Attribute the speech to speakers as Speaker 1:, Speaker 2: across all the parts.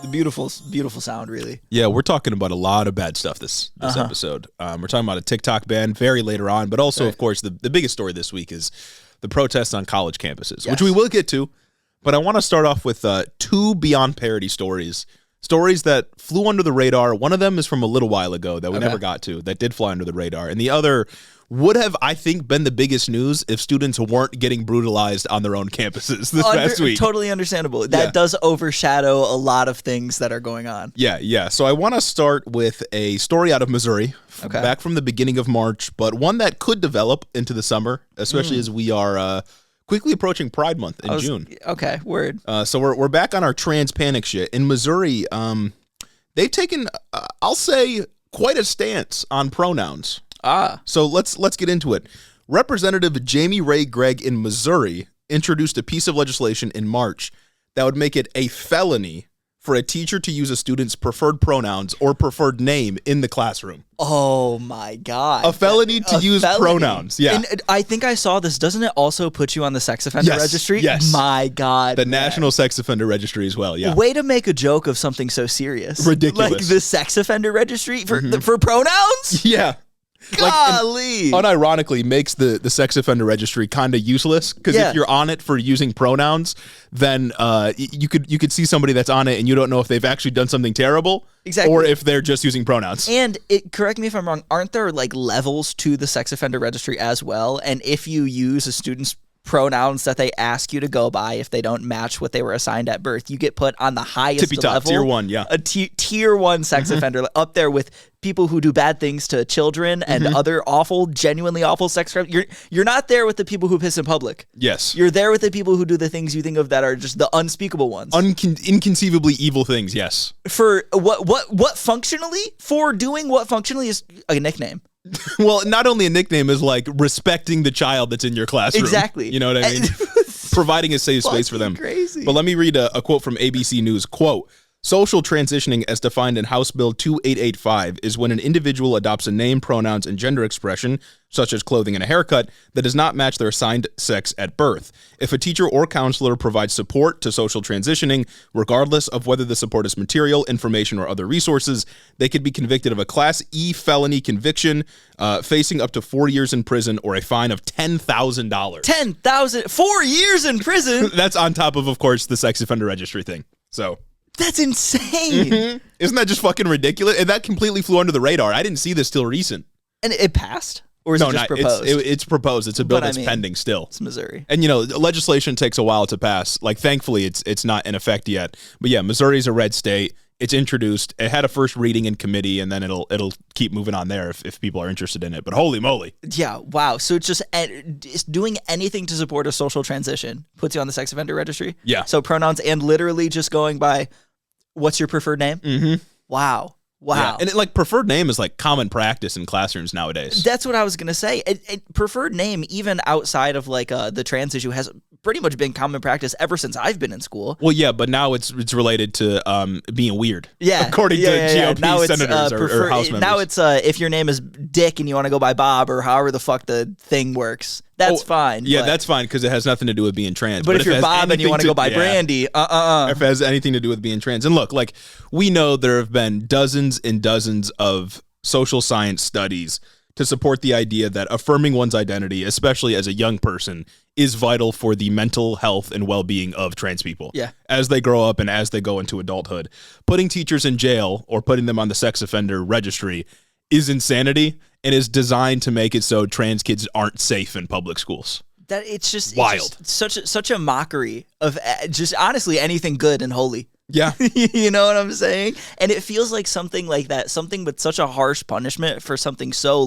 Speaker 1: The beautiful sound, really.
Speaker 2: Yeah, we're talking about a lot of bad stuff this episode. We're talking about a TikTok ban very later on, but also, of course, the biggest story this week is the protests on college campuses, which we will get to. But I want to start off with two Beyond Parody stories that flew under the radar. One of them is from a little while ago that we never got to, that did fly under the radar. And the other would have, I think, been the biggest news if students weren't getting brutalized on their own campuses this past week.
Speaker 1: Totally understandable. That does overshadow a lot of things that are going on.
Speaker 2: Yeah. So I want to start with a story out of Missouri, back from the beginning of March, but one that could develop into the summer, especially as we are quickly approaching Pride Month in June.
Speaker 1: Okay, word.
Speaker 2: So we're back on our trans panic shit. In Missouri, they've taken, I'll say, quite a stance on pronouns. So let's get into it. Representative Jamie Ray Gregg in Missouri introduced a piece of legislation in March that would make it a felony for a teacher to use a student's preferred pronouns or preferred name in the classroom.
Speaker 1: Oh my God.
Speaker 2: A felony to use pronouns. Yeah.
Speaker 1: And I think I saw this. Doesn't it also put you on the sex offender registry?
Speaker 2: Yes.
Speaker 1: My God.
Speaker 2: The National Sex Offender Registry as well. Yeah.
Speaker 1: Way to make a joke of something so serious.
Speaker 2: Ridiculous.
Speaker 1: Like the sex offender registry for pronouns?
Speaker 2: Yeah.
Speaker 1: Golly.
Speaker 2: Unironically makes the sex offender registry kind of useless, because if you're on it for using pronouns, then you could see somebody that's on it and you don't know if they've actually done something terrible, or if they're just using pronouns.
Speaker 1: And correct me if I'm wrong, aren't there like levels to the sex offender registry as well? And if you use a student's pronouns that they ask you to go by, if they don't match what they were assigned at birth, you get put on the highest
Speaker 2: tippy top,
Speaker 1: level.
Speaker 2: tier 1, yeah.
Speaker 1: A tier 1 sex offender, up there with people who do bad things to children and other awful, genuinely awful sex crimes. You're not there with the people who piss in public.
Speaker 2: Yes.
Speaker 1: You're there with the people who do the things you think of that are just the unspeakable ones.
Speaker 2: Inconceivably evil things, yes.
Speaker 1: For what functionally? For doing what functionally is a nickname.
Speaker 2: Well, not only a nickname, is like respecting the child that's in your classroom.
Speaker 1: Exactly.
Speaker 2: You know what I mean? Providing a safe space for them.
Speaker 1: Crazy.
Speaker 2: But let me read a quote from ABC News. Quote, "Social transitioning as defined in House Bill 2885 is when an individual adopts a name, pronouns, and gender expression, such as clothing and a haircut, that does not match their assigned sex at birth. If a teacher or counselor provides support to social transitioning, regardless of whether the support is material, information, or other resources, they could be convicted of a Class E felony conviction, facing up to 4 years in prison or a fine of $10,000.
Speaker 1: 4 years in prison?
Speaker 2: That's on top of course, the sex offender registry thing. So...
Speaker 1: That's insane.
Speaker 2: Isn't that just fucking ridiculous? And that completely flew under the radar. I didn't see this till recent.
Speaker 1: And it passed? Or is it just proposed?
Speaker 2: It's proposed. It's a bill that's pending still.
Speaker 1: It's Missouri.
Speaker 2: And, legislation takes a while to pass. Like, thankfully, it's not in effect yet. But, yeah, Missouri's a red state. It's introduced. It had a first reading in committee, and then it'll keep moving on there if people are interested in it. But holy moly.
Speaker 1: Yeah, wow. So it's doing anything to support a social transition puts you on the sex offender registry?
Speaker 2: Yeah.
Speaker 1: So pronouns and literally just going by, what's your preferred name?
Speaker 2: Mm-hmm.
Speaker 1: Wow.
Speaker 2: Yeah. And preferred name is like common practice in classrooms nowadays.
Speaker 1: That's what I was going to say. Preferred name, even outside of the trans issue, has pretty much been common practice ever since I've been in school.
Speaker 2: Well, yeah, but now it's related to being weird.
Speaker 1: Yeah.
Speaker 2: According to GOP
Speaker 1: now
Speaker 2: senators or House members.
Speaker 1: Now it's if your name is Dick and you want to go by Bob or however the fuck the thing works. That's fine.
Speaker 2: Yeah, that's fine because it has nothing to do with being trans.
Speaker 1: But if you're Bob and you want to go by Brandy,
Speaker 2: If it has anything to do with being trans. And look, we know there have been dozens and dozens of social science studies to support the idea that affirming one's identity, especially as a young person, is vital for the mental health and well-being of trans people.
Speaker 1: Yeah.
Speaker 2: As they grow up and as they go into adulthood. Putting teachers in jail or putting them on the sex offender registry is insanity and is designed to make it so trans kids aren't safe in public schools.
Speaker 1: That it's just
Speaker 2: wild.
Speaker 1: It's just such a mockery of just honestly anything good and holy.
Speaker 2: Yeah.
Speaker 1: You know what I'm saying? And it feels like something like that, something with such a harsh punishment for something so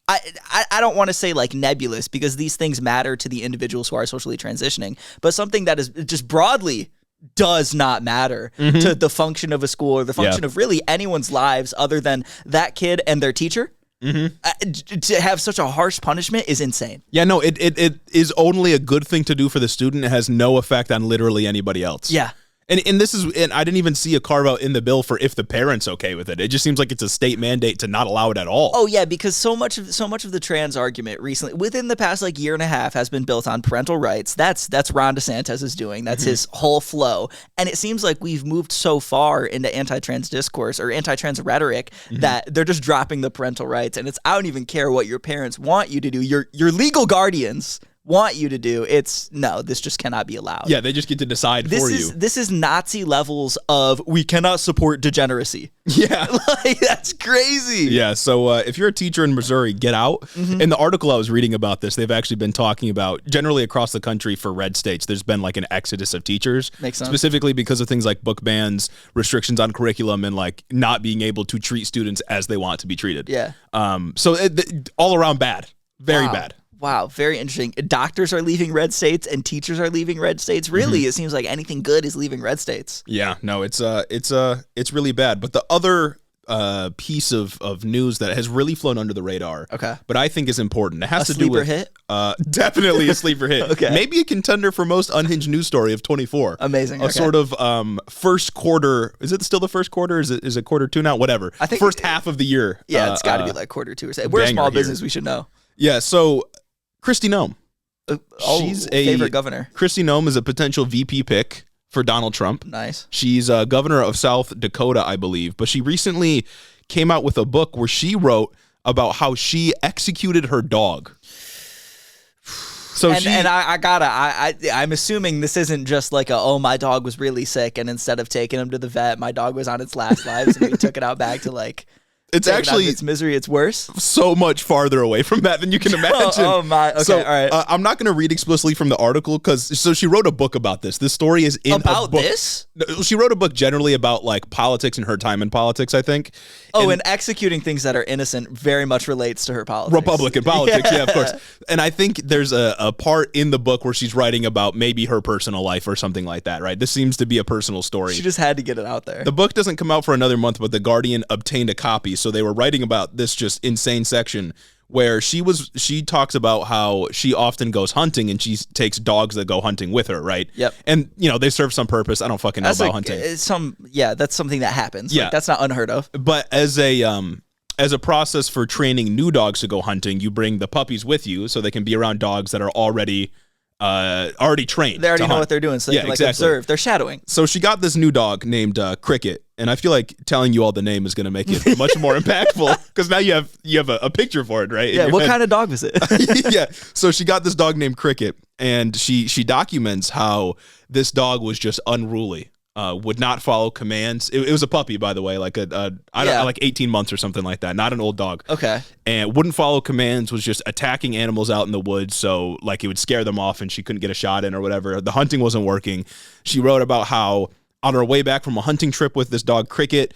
Speaker 1: I don't want to say nebulous, because these things matter to the individuals who are socially transitioning, but something that is just broadly does not matter to the function of a school or the function of really anyone's lives other than that kid and their teacher. To have such a harsh punishment is insane.
Speaker 2: Yeah, no, it is only a good thing to do for the student. It has no effect on literally anybody else.
Speaker 1: Yeah.
Speaker 2: And this is, and I didn't even see a carve out in the bill for if the parent's okay with it. It just seems like it's a state mandate to not allow it at all.
Speaker 1: Oh yeah, because so much of the trans argument recently, within the past like year and a half, has been built on parental rights. That's Ron DeSantis is doing. That's his whole flow. And it seems like we've moved so far into anti-trans discourse or anti-trans rhetoric that they're just dropping the parental rights. And it's, I don't even care what your parents want you to do. Your legal guardians want you to do. It's no, this just cannot be allowed.
Speaker 2: Yeah, they just get to decide for you.
Speaker 1: This is Nazi levels of we cannot support degeneracy.
Speaker 2: Yeah.
Speaker 1: Like, that's crazy.
Speaker 2: Yeah, so if you're a teacher in Missouri, get out. In the article I was reading about this, they've actually been talking about generally across the country for red states, there's been like an exodus of teachers.
Speaker 1: Makes sense.
Speaker 2: Specifically because of things like book bans, restrictions on curriculum, and like not being able to treat students as they want to be treated.
Speaker 1: Yeah.
Speaker 2: So all around bad. Very bad.
Speaker 1: Wow, very interesting. Doctors are leaving red states and teachers are leaving red states. Really, it seems like anything good is leaving red states.
Speaker 2: Yeah, no, it's really bad. But the other piece of news that has really flown under the radar, but I think is important. It has to do with
Speaker 1: hit?
Speaker 2: Definitely a sleeper hit.
Speaker 1: Okay.
Speaker 2: Maybe a contender for most unhinged news story of 24.
Speaker 1: Amazing.
Speaker 2: A sort of first quarter. Is it still the first quarter? Is it quarter 2 now? Whatever. I think first half of the year.
Speaker 1: Yeah, it's got to be like quarter 2 or something. We're a small business. We should know.
Speaker 2: Yeah. So Kristi Noem.
Speaker 1: She's a favorite governor.
Speaker 2: Kristi Noem is a potential VP pick for Donald Trump.
Speaker 1: Nice.
Speaker 2: She's governor of South Dakota, I believe. But she recently came out with a book where she wrote about how she executed her dog. So
Speaker 1: I'm assuming this isn't just like my dog was really sick and instead of taking him to the vet, my dog was on its last lives and we took it out back to like.
Speaker 2: It's actually
Speaker 1: its misery. It's worse.
Speaker 2: So much farther away from that than you can imagine.
Speaker 1: Oh my! Okay,
Speaker 2: so,
Speaker 1: all right.
Speaker 2: I'm not going to read explicitly from the article because she wrote a book about this. This story is in
Speaker 1: about
Speaker 2: a book.
Speaker 1: This.
Speaker 2: She wrote a book generally about like politics and her time in politics, I think.
Speaker 1: Oh, and executing things that are innocent very much relates to her politics.
Speaker 2: Republican politics, yeah, of course. And I think there's a part in the book where she's writing about maybe her personal life or something like that, right? This seems to be a personal story.
Speaker 1: She just had to get it out there.
Speaker 2: The book doesn't come out for another month, but The Guardian obtained a copy, so they were writing about this just insane section where she talks about how she often goes hunting and she takes dogs that go hunting with her, right?
Speaker 1: Yep.
Speaker 2: And they serve some purpose. I don't fucking know about hunting.
Speaker 1: That's something that happens.
Speaker 2: Yeah.
Speaker 1: Like, that's not unheard of.
Speaker 2: But as a process for training new dogs to go hunting, you bring the puppies with you so they can be around dogs that are already trained.
Speaker 1: They already know what they're doing, so they can observe. They're shadowing.
Speaker 2: So she got this new dog named Cricket, and I feel like telling you all the name is going to make it much more impactful because now you have a picture for it, right?
Speaker 1: Yeah. What kind of dog was it?
Speaker 2: Yeah. So she got this dog named Cricket, and she documents how this dog was just unruly. Would not follow commands. It was a puppy, by the way, like like 18 months or something like that. Not an old dog.
Speaker 1: Okay.
Speaker 2: And wouldn't follow commands, was just attacking animals out in the woods. So like it would scare them off and she couldn't get a shot in or whatever. The hunting wasn't working. She wrote about how on her way back from a hunting trip with this dog, Cricket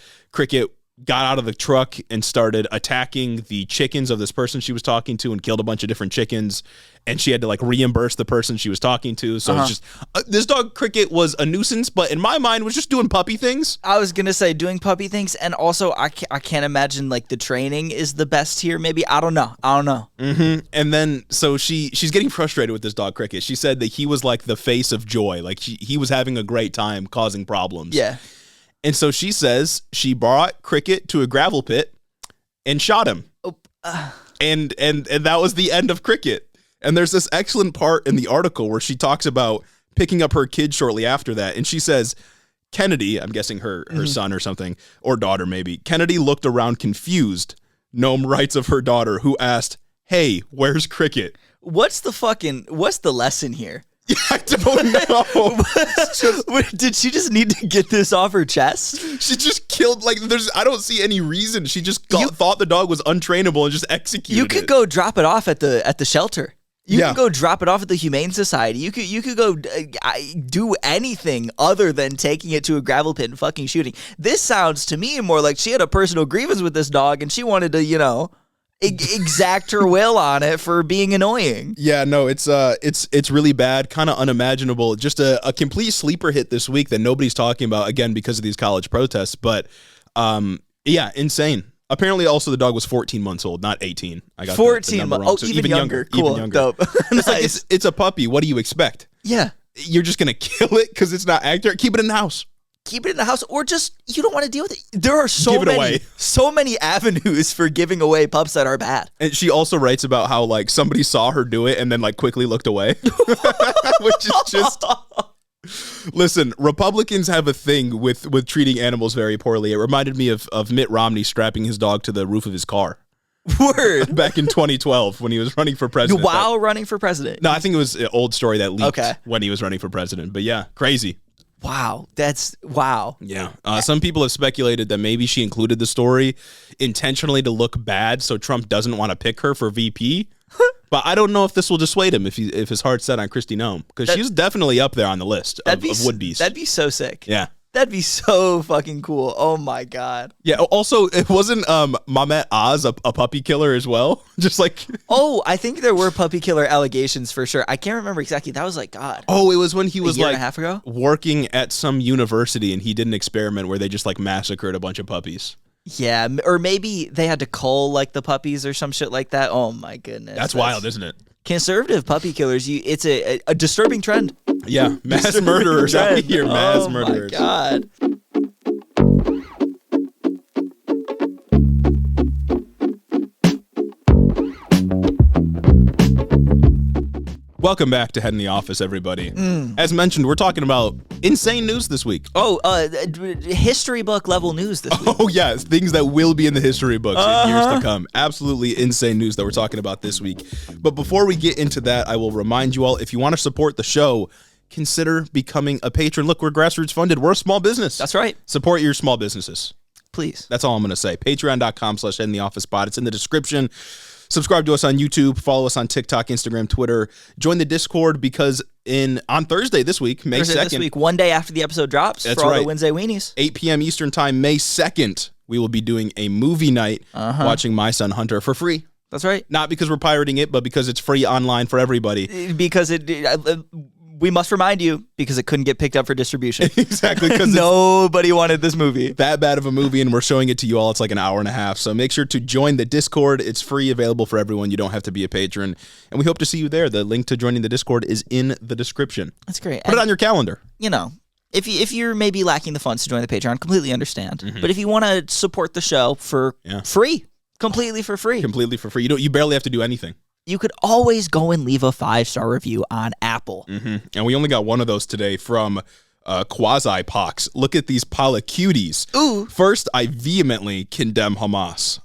Speaker 2: got out of the truck and started attacking the chickens of this person she was talking to and killed a bunch of different chickens. And she had to like reimburse the person she was talking to. So it's just this dog Cricket was a nuisance, but in my mind was just doing puppy things.
Speaker 1: I was going to say doing puppy things. And also I can't imagine like the training is the best here. Maybe. I don't know.
Speaker 2: Mm-hmm. And then so she's getting frustrated with this dog Cricket. She said that he was like the face of joy. Like he was having a great time causing problems.
Speaker 1: Yeah.
Speaker 2: And so she says she brought Cricket to a gravel pit and shot him. And that was the end of Cricket. And there's this excellent part in the article where she talks about picking up her kid shortly after that. And she says, Kennedy, I'm guessing her son or something, or daughter maybe, Kennedy looked around confused. Noem writes of her daughter who asked, "Hey, where's Cricket?"
Speaker 1: What's the lesson here?
Speaker 2: I don't know.
Speaker 1: Did she just need to get this off her chest?
Speaker 2: She just killed, I don't see any reason. She just thought the dog was untrainable and just executed it.
Speaker 1: You could go drop it off at the shelter. You can go drop it off at the Humane Society. You could go do anything other than taking it to a gravel pit and fucking shooting. This sounds to me more like she had a personal grievance with this dog and she wanted to, exact her will on it for being annoying.
Speaker 2: Yeah, no, it's really bad, kind of unimaginable. Just a complete sleeper hit this week that nobody's talking about, again, because of these college protests. But yeah, insane. Apparently, also the dog was 14 months old, not 18. I got
Speaker 1: 14 months. Oh, so even younger. Cool.
Speaker 2: Even younger.
Speaker 1: Dope.
Speaker 2: Nice. It's a puppy. What do you expect?
Speaker 1: Yeah.
Speaker 2: you're just going to kill it because it's not accurate. Keep it in the house.
Speaker 1: Keep it in the house, or just you don't want to deal with it. There are so many avenues for giving away pups that are bad.
Speaker 2: And she also writes about how like somebody saw her do it and then like quickly looked away, which is just. Listen, Republicans have a thing with treating animals very poorly. It reminded me of Mitt Romney strapping his dog to the roof of his car.
Speaker 1: Word.
Speaker 2: Back in 2012 when he was running for president.
Speaker 1: While running for president.
Speaker 2: No, I think it was an old story that leaked when he was running for president. But yeah, crazy.
Speaker 1: Wow. Wow.
Speaker 2: Yeah. Some people have speculated that maybe she included the story intentionally to look bad so Trump doesn't want to pick her for VP. But I don't know if this will dissuade him if his heart's set on Kristi Noem, because she's definitely up there on the list of would-bes.
Speaker 1: That'd be so sick.
Speaker 2: Yeah.
Speaker 1: That'd be so fucking cool. Oh my God.
Speaker 2: Yeah. Also, it wasn't Mehmet Oz a puppy killer as well? Just like.
Speaker 1: Oh, I think there were puppy killer allegations for sure. I can't remember exactly. That was like God.
Speaker 2: Oh, it was when he was
Speaker 1: a year
Speaker 2: like
Speaker 1: and a half ago?
Speaker 2: Working at some university and he did an experiment where they just like massacred a bunch of puppies.
Speaker 1: Yeah, or maybe they had to cull like the puppies or some shit like that. Oh my goodness.
Speaker 2: That's wild, isn't it?
Speaker 1: Conservative puppy killers, it's a disturbing trend.
Speaker 2: Yeah, mass murderers out here, mass murderers.
Speaker 1: Oh my God.
Speaker 2: Welcome back to Head in the Office, everybody. As mentioned, we're talking about insane news this week.
Speaker 1: Oh, history book level news this week.
Speaker 2: Oh, yes. Things that will be in the history books in years to come. Absolutely insane news that we're talking about this week. But before we get into that, I will remind you all, if you want to support the show, consider becoming a patron. Look, we're grassroots funded. We're a small business.
Speaker 1: That's right.
Speaker 2: Support your small businesses.
Speaker 1: Please.
Speaker 2: That's all I'm going to say. Patreon.com/headintheofficepod. It's in the description. Subscribe to us on YouTube, follow us on TikTok, Instagram, Twitter. Join the Discord because on Thursday this week, May 2nd.
Speaker 1: This week, one day after the episode drops,
Speaker 2: that's
Speaker 1: for all
Speaker 2: right.
Speaker 1: the Wednesday weenies.
Speaker 2: 8 p.m. Eastern Time, May 2nd, we will be doing a movie night watching My Son Hunter for free.
Speaker 1: That's right.
Speaker 2: Not because we're pirating it, but because it's free online for everybody.
Speaker 1: Because we must remind you, because it couldn't get picked up for distribution.
Speaker 2: Exactly. Because
Speaker 1: nobody wanted this movie.
Speaker 2: That bad of a movie, and we're showing it to you all. It's like an hour and a half. So make sure to join the Discord. It's free, available for everyone. You don't have to be a patron. And we hope to see you there. The link to joining the Discord is in the description.
Speaker 1: That's great.
Speaker 2: Put it on your calendar.
Speaker 1: You know, if you're maybe lacking the funds to join the Patreon, completely understand. But if you want to support the show for free, completely for free.
Speaker 2: Completely for free. You barely have to do anything.
Speaker 1: You could always go and leave a 5-star review on Apple.
Speaker 2: And we only got one of those today from Quasi-Pox. Look at these Pala-cuties.
Speaker 1: Ooh.
Speaker 2: First, I vehemently condemn Hamas.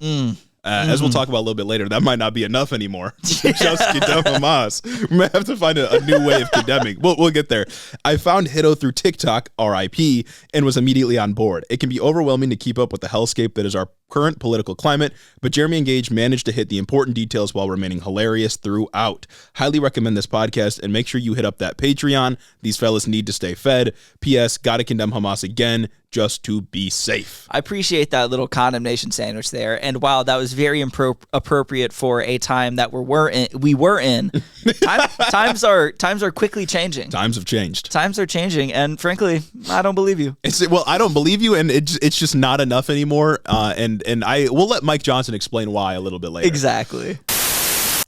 Speaker 2: As we'll talk about a little bit later, that might not be enough anymore. Just condemn Hamas. We might have to find a new way of condemning. We'll get there. I found Hiddo through TikTok, RIP, and was immediately on board. It can be overwhelming to keep up with the hellscape that is our current political climate, but Jeremy and Gage managed to hit the important details while remaining hilarious throughout. Highly recommend this podcast, and make sure you hit up that Patreon. These fellas need to stay fed. P.S. Gotta condemn Hamas again, just to be safe.
Speaker 1: I appreciate that little condemnation sandwich there, and wow, that was very appropriate for a time that we were in. Times are quickly changing.
Speaker 2: Times have changed.
Speaker 1: Times are changing, and frankly, I don't believe you.
Speaker 2: I don't believe you, and it's just not enough anymore. And we'll let Mike Johnson explain why a little bit later.
Speaker 1: Exactly.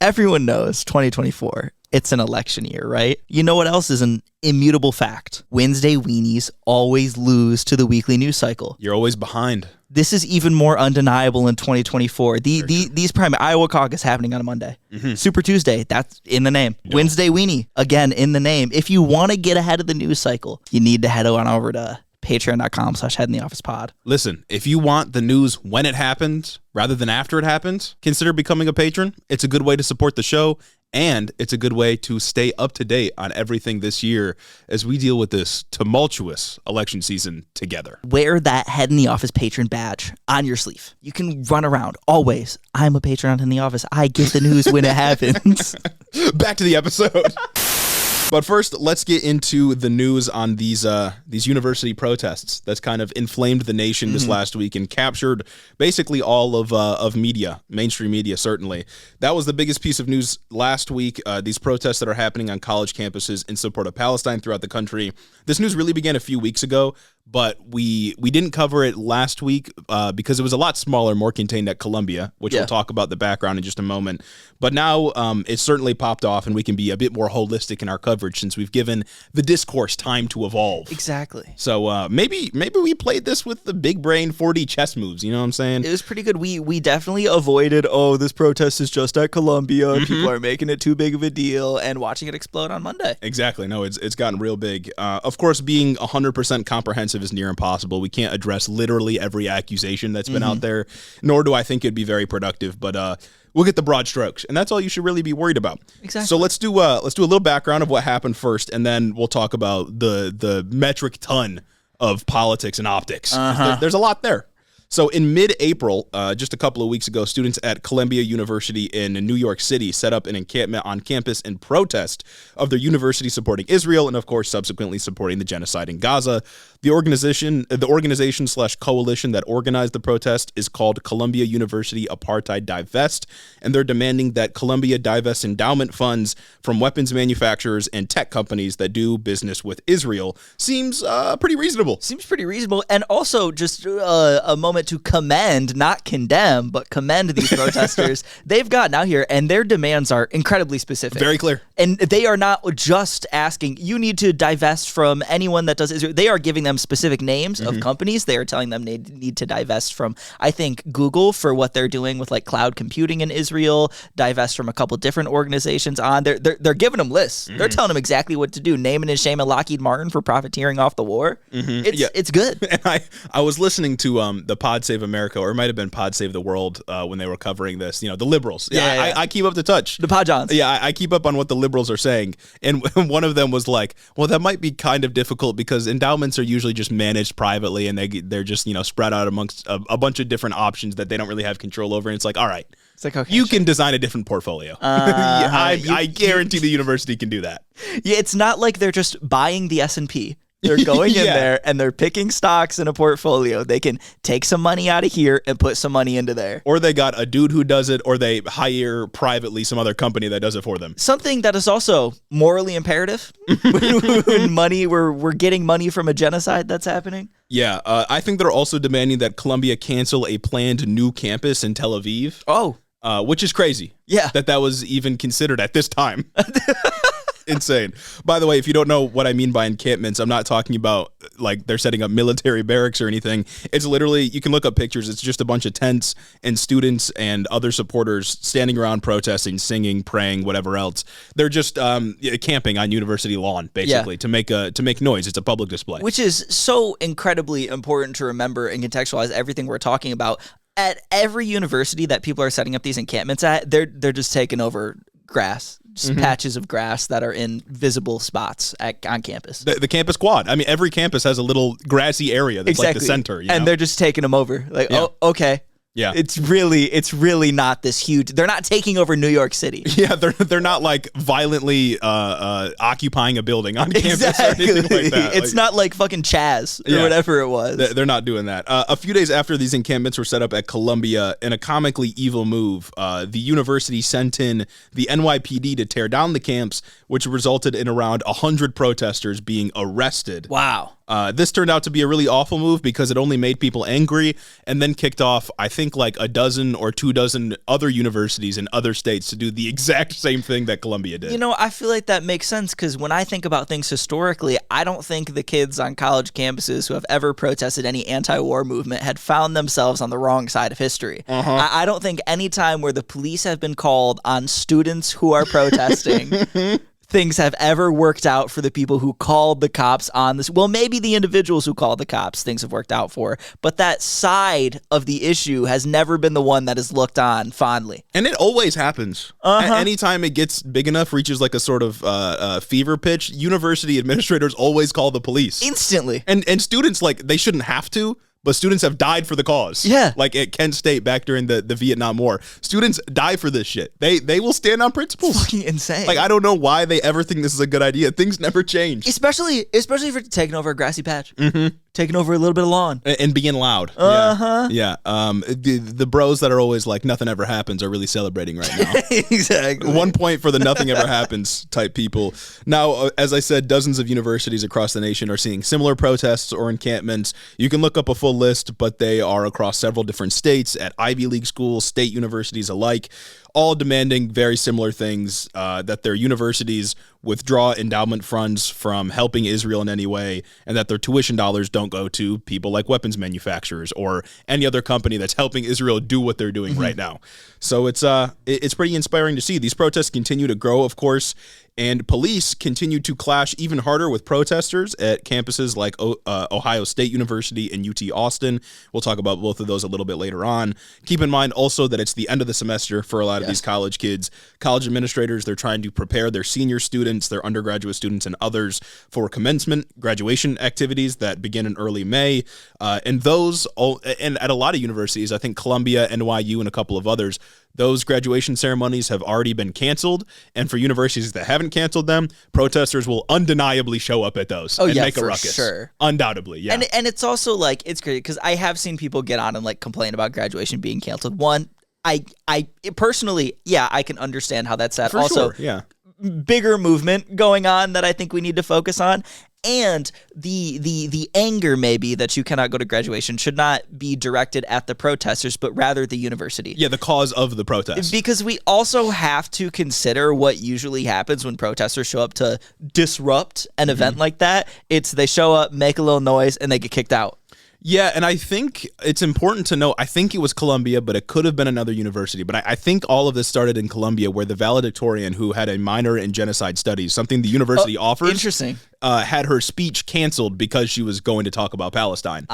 Speaker 1: Everyone knows 2024. It's an election year, right? You know what else is an immutable fact? Wednesday weenies always lose to the weekly news cycle.
Speaker 2: You're always behind.
Speaker 1: This is even more undeniable in 2024. These primary Iowa caucus happening on a Monday. Super Tuesday, that's in the name. Yep. Wednesday weenie, again in the name. If you want to get ahead of the news cycle, you need to head on over to patreon.com/headintheofficepod.
Speaker 2: Listen, if you want the news when it happens rather than after it happens, consider becoming a patron. It's a good way to support the show, and it's a good way to stay up to date on everything this year as we deal with this tumultuous election season together.
Speaker 1: Wear that Head in the Office patron badge on your sleeve. You can run around always. I'm a patron in the office. I get the news when it happens.
Speaker 2: Back to the episode. But first, let's get into the news on these university protests that's kind of inflamed the nation this last week and captured basically all of media, mainstream media, certainly. That was the biggest piece of news last week, these protests that are happening on college campuses in support of Palestine throughout the country. This news really began a few weeks ago, but we didn't cover it last week because it was a lot smaller, more contained at Columbia, which we'll talk about the background in just a moment. But now it's certainly popped off, and we can be a bit more holistic in our coverage since we've given the discourse time to evolve.
Speaker 1: Exactly.
Speaker 2: So maybe we played this with the big brain 4D chess moves. You know what I'm saying?
Speaker 1: It was pretty good. We definitely avoided, this protest is just at Columbia. People are making it too big of a deal, and watching it explode on Monday.
Speaker 2: Exactly. No, it's gotten real big. Of course, being 100% comprehensive is near impossible. We can't address literally every accusation that's been out there, nor do I think it'd be very productive. But we'll get the broad strokes, and that's all you should really be worried about.
Speaker 1: Exactly.
Speaker 2: So let's do a little background of what happened first, and then we'll talk about the metric ton of politics and optics. There's a lot there. So in mid-April, just a couple of weeks ago, students at Columbia University in New York City set up an encampment on campus in protest of their university supporting Israel and, of course, subsequently supporting the genocide in Gaza. The organization/coalition that organized the protest is called Columbia University Apartheid Divest, and they're demanding that Columbia divest endowment funds from weapons manufacturers and tech companies that do business with Israel. Seems pretty reasonable.
Speaker 1: Seems pretty reasonable. And also just a moment to commend, not condemn, but commend these protesters. They've gotten out here, and their demands are incredibly specific.
Speaker 2: Very clear.
Speaker 1: And they are not just asking, you need to divest from anyone that does Israel. They are giving them specific names of companies. They are telling them they need to divest from, I think, Google for what they're doing with like cloud computing in Israel, divest from a couple different organizations on. They're giving them lists. They're telling them exactly what to do, naming and shaming Lockheed Martin for profiteering off the war. It's good.
Speaker 2: And I was listening to the Pod Save America, or it might have been Pod Save the World when they were covering this, the liberals. I keep up to touch.
Speaker 1: The Podjons.
Speaker 2: Yeah, I keep up on what the liberals are saying. And one of them was like, well, that might be kind of difficult because endowments are usually just managed privately, and they're just, spread out amongst a bunch of different options that they don't really have control over. And it's like, all right.
Speaker 1: It's like, okay,
Speaker 2: you can design a different portfolio. I guarantee the university can do that.
Speaker 1: Yeah, it's not like they're just buying the S&P. They're going in there and they're picking stocks in a portfolio. They can take some money out of here and put some money into there.
Speaker 2: Or they got a dude who does it, or they hire privately some other company that does it for them.
Speaker 1: Something that is also morally imperative when we're getting money from a genocide that's happening.
Speaker 2: Yeah, I think they're also demanding that Columbia cancel a planned new campus in Tel Aviv.
Speaker 1: Oh.
Speaker 2: Which is crazy.
Speaker 1: Yeah.
Speaker 2: That was even considered at this time. Insane. By the way, if you don't know what I mean by encampments, I'm not talking about like they're setting up military barracks or anything. It's literally, you can look up pictures. It's just a bunch of tents and students and other supporters standing around protesting, singing, praying, whatever else. They're just camping on university lawn, basically, to make noise. It's a public display.
Speaker 1: Which is so incredibly important to remember and contextualize everything we're talking about. At every university that people are setting up these encampments at, they're just taking over grass, just patches of grass that are in visible spots on campus.
Speaker 2: The campus quad. I mean, every campus has a little grassy area that's like the center.
Speaker 1: And they're just taking them over. Like, oh, okay.
Speaker 2: Yeah.
Speaker 1: It's really not this huge. They're not taking over New York City.
Speaker 2: Yeah, they're not like violently occupying a building on campus or anything like that.
Speaker 1: It's not like fucking Chaz or whatever it was.
Speaker 2: They're not doing that. A few days after these encampments were set up at Columbia, in a comically evil move, the university sent in the NYPD to tear down the camps, which resulted in around 100 protesters being arrested.
Speaker 1: Wow.
Speaker 2: This turned out to be a really awful move because it only made people angry and then kicked off, I think, like a dozen or 24 other universities in other states to do the exact same thing that Columbia did.
Speaker 1: I feel like that makes sense because when I think about things historically, I don't think the kids on college campuses who have ever protested any anti-war movement had found themselves on the wrong side of history. I don't think any time where the police have been called on students who are protesting things have ever worked out for the people who called the cops on this. Well, maybe the individuals who called the cops, things have worked out for, but that side of the issue has never been the one that is looked on fondly.
Speaker 2: And it always happens. Anytime it gets big enough, reaches like a sort of fever pitch, university administrators always call the police.
Speaker 1: Instantly.
Speaker 2: And students, like, they shouldn't have to, but students have died for the cause.
Speaker 1: Yeah.
Speaker 2: Like at Kent State back during the Vietnam War. Students die for this shit. They will stand on principles.
Speaker 1: It's fucking insane.
Speaker 2: Like, I don't know why they ever think this is a good idea. Things never change.
Speaker 1: Especially for taking over a grassy patch. taking over a little bit of lawn.
Speaker 2: And being loud.
Speaker 1: Uh-huh.
Speaker 2: Yeah. The bros that are always like, nothing ever happens are really celebrating right now.
Speaker 1: Exactly.
Speaker 2: 1 point for the nothing ever happens type people. Now, as I said, dozens of universities across the nation are seeing similar protests or encampments. You can look up a full list, but they are across several different states at Ivy League schools, state universities alike, all demanding very similar things, that their universities withdraw endowment funds from helping Israel in any way, and that their tuition dollars don't go to people like weapons manufacturers or any other company that's helping Israel do what they're doing right now. So it's pretty inspiring to see. These protests continue to grow, of course, and police continue to clash even harder with protesters at campuses like Ohio State University and UT Austin. We'll talk about both of those a little bit later on. Keep in mind also that it's the end of the semester for a lot of these college kids. College administrators, they're trying to prepare their senior students, their undergraduate students, and others for commencement graduation activities that begin in early May. And at a lot of universities, I think Columbia, NYU, and a couple of others, those graduation ceremonies have already been canceled. And for universities that haven't canceled them, protesters will undeniably show up at those and make a ruckus.
Speaker 1: Sure.
Speaker 2: Undoubtedly, yeah.
Speaker 1: And it's also like, it's great because I have seen people get on and like complain about graduation being canceled. One, I personally, I can understand how that's sad.
Speaker 2: For
Speaker 1: Also,
Speaker 2: sure, yeah.
Speaker 1: Bigger movement going on that I think we need to focus on. And the anger maybe that you cannot go to graduation should not be directed at the protesters, but rather the university.
Speaker 2: Yeah, the cause of the protest.
Speaker 1: Because we also have to consider what usually happens when protesters show up to disrupt an event like that. It's they show up, make a little noise, and they get kicked out.
Speaker 2: Yeah, and I think it's important to know, I think it was Columbia, but it could have been another university. But I think all of this started in Columbia, where the valedictorian who had a minor in genocide studies, something the university offers,
Speaker 1: interesting,
Speaker 2: had her speech canceled because she was going to talk about Palestine.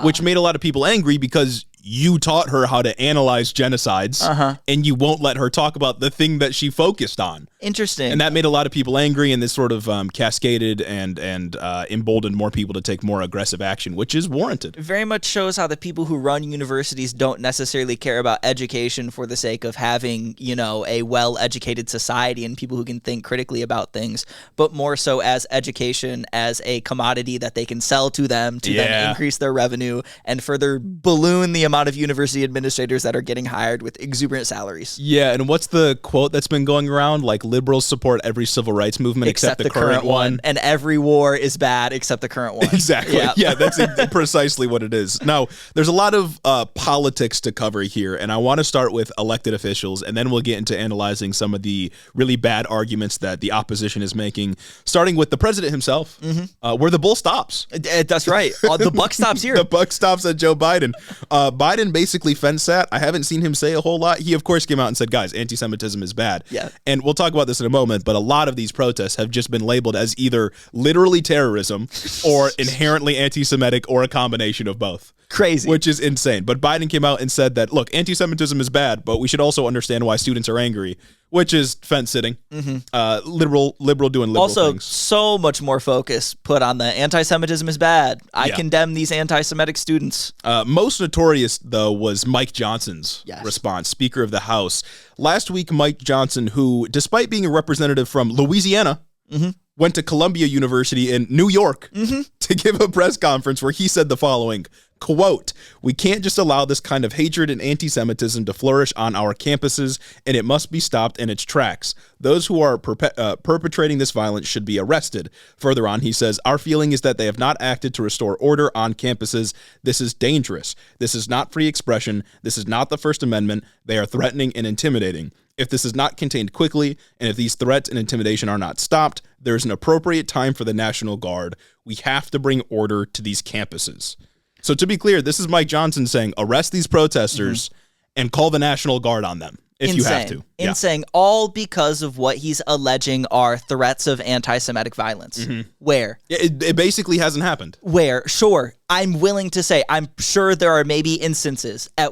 Speaker 1: Which
Speaker 2: made a lot of people angry because you taught her how to analyze genocides, and you won't let her talk about the thing that she focused on.
Speaker 1: Interesting.
Speaker 2: And that made a lot of people angry, and this sort of cascaded and emboldened more people to take more aggressive action, which is warranted.
Speaker 1: It very much shows how the people who run universities don't necessarily care about education for the sake of having, a well-educated society and people who can think critically about things, but more so as education as a commodity that they can sell to them to then increase their revenue and further balloon the amount of university administrators that are getting hired with exuberant salaries.
Speaker 2: Yeah, and what's the quote that's been going around? Like, liberals support every civil rights movement except the current one.
Speaker 1: And every war is bad except the current one.
Speaker 2: Exactly. Yeah, that's precisely what it is. Now, there's a lot of politics to cover here, and I want to start with elected officials, and then we'll get into analyzing some of the really bad arguments that the opposition is making, starting with the president himself, where the bull stops.
Speaker 1: That's right. The buck stops here.
Speaker 2: The buck stops at Joe Biden. Biden basically fence sat. I haven't seen him say a whole lot. He, of course, came out and said, guys, anti-Semitism is bad.
Speaker 1: Yeah.
Speaker 2: And we'll talk about this in a moment, but a lot of these protests have just been labeled as either literally terrorism or inherently anti-Semitic or a combination of both.
Speaker 1: Crazy.
Speaker 2: Which is insane. But Biden came out and said that, look, anti-Semitism is bad, but we should also understand why students are angry, which is fence sitting. Liberal doing liberal
Speaker 1: also,
Speaker 2: things.
Speaker 1: So much more focus put on the anti-Semitism is bad. I condemn these anti-Semitic students.
Speaker 2: Most notorious, though, was Mike Johnson's response, Speaker of the House. Last week, Mike Johnson, who, despite being a representative from Louisiana, went to Columbia University in New York to give a press conference where he said the following, quote, "We can't just allow this kind of hatred and anti-Semitism to flourish on our campuses, and it must be stopped in its tracks. Those who are perpetrating this violence should be arrested." Further on, he says, "Our feeling is that they have not acted to restore order on campuses. This is dangerous. This is not free expression. This is not the First Amendment. They are threatening and intimidating. If this is not contained quickly, and if these threats and intimidation are not stopped, there is an appropriate time for the National Guard. We have to bring order to these campuses." So to be clear, this is Mike Johnson saying, arrest these protesters and call the National Guard on them if you have to.
Speaker 1: Insane. All because of what he's alleging are threats of anti-Semitic violence. Where?
Speaker 2: It basically hasn't happened.
Speaker 1: Where? Sure. I'm willing to say, I'm sure there are maybe instances at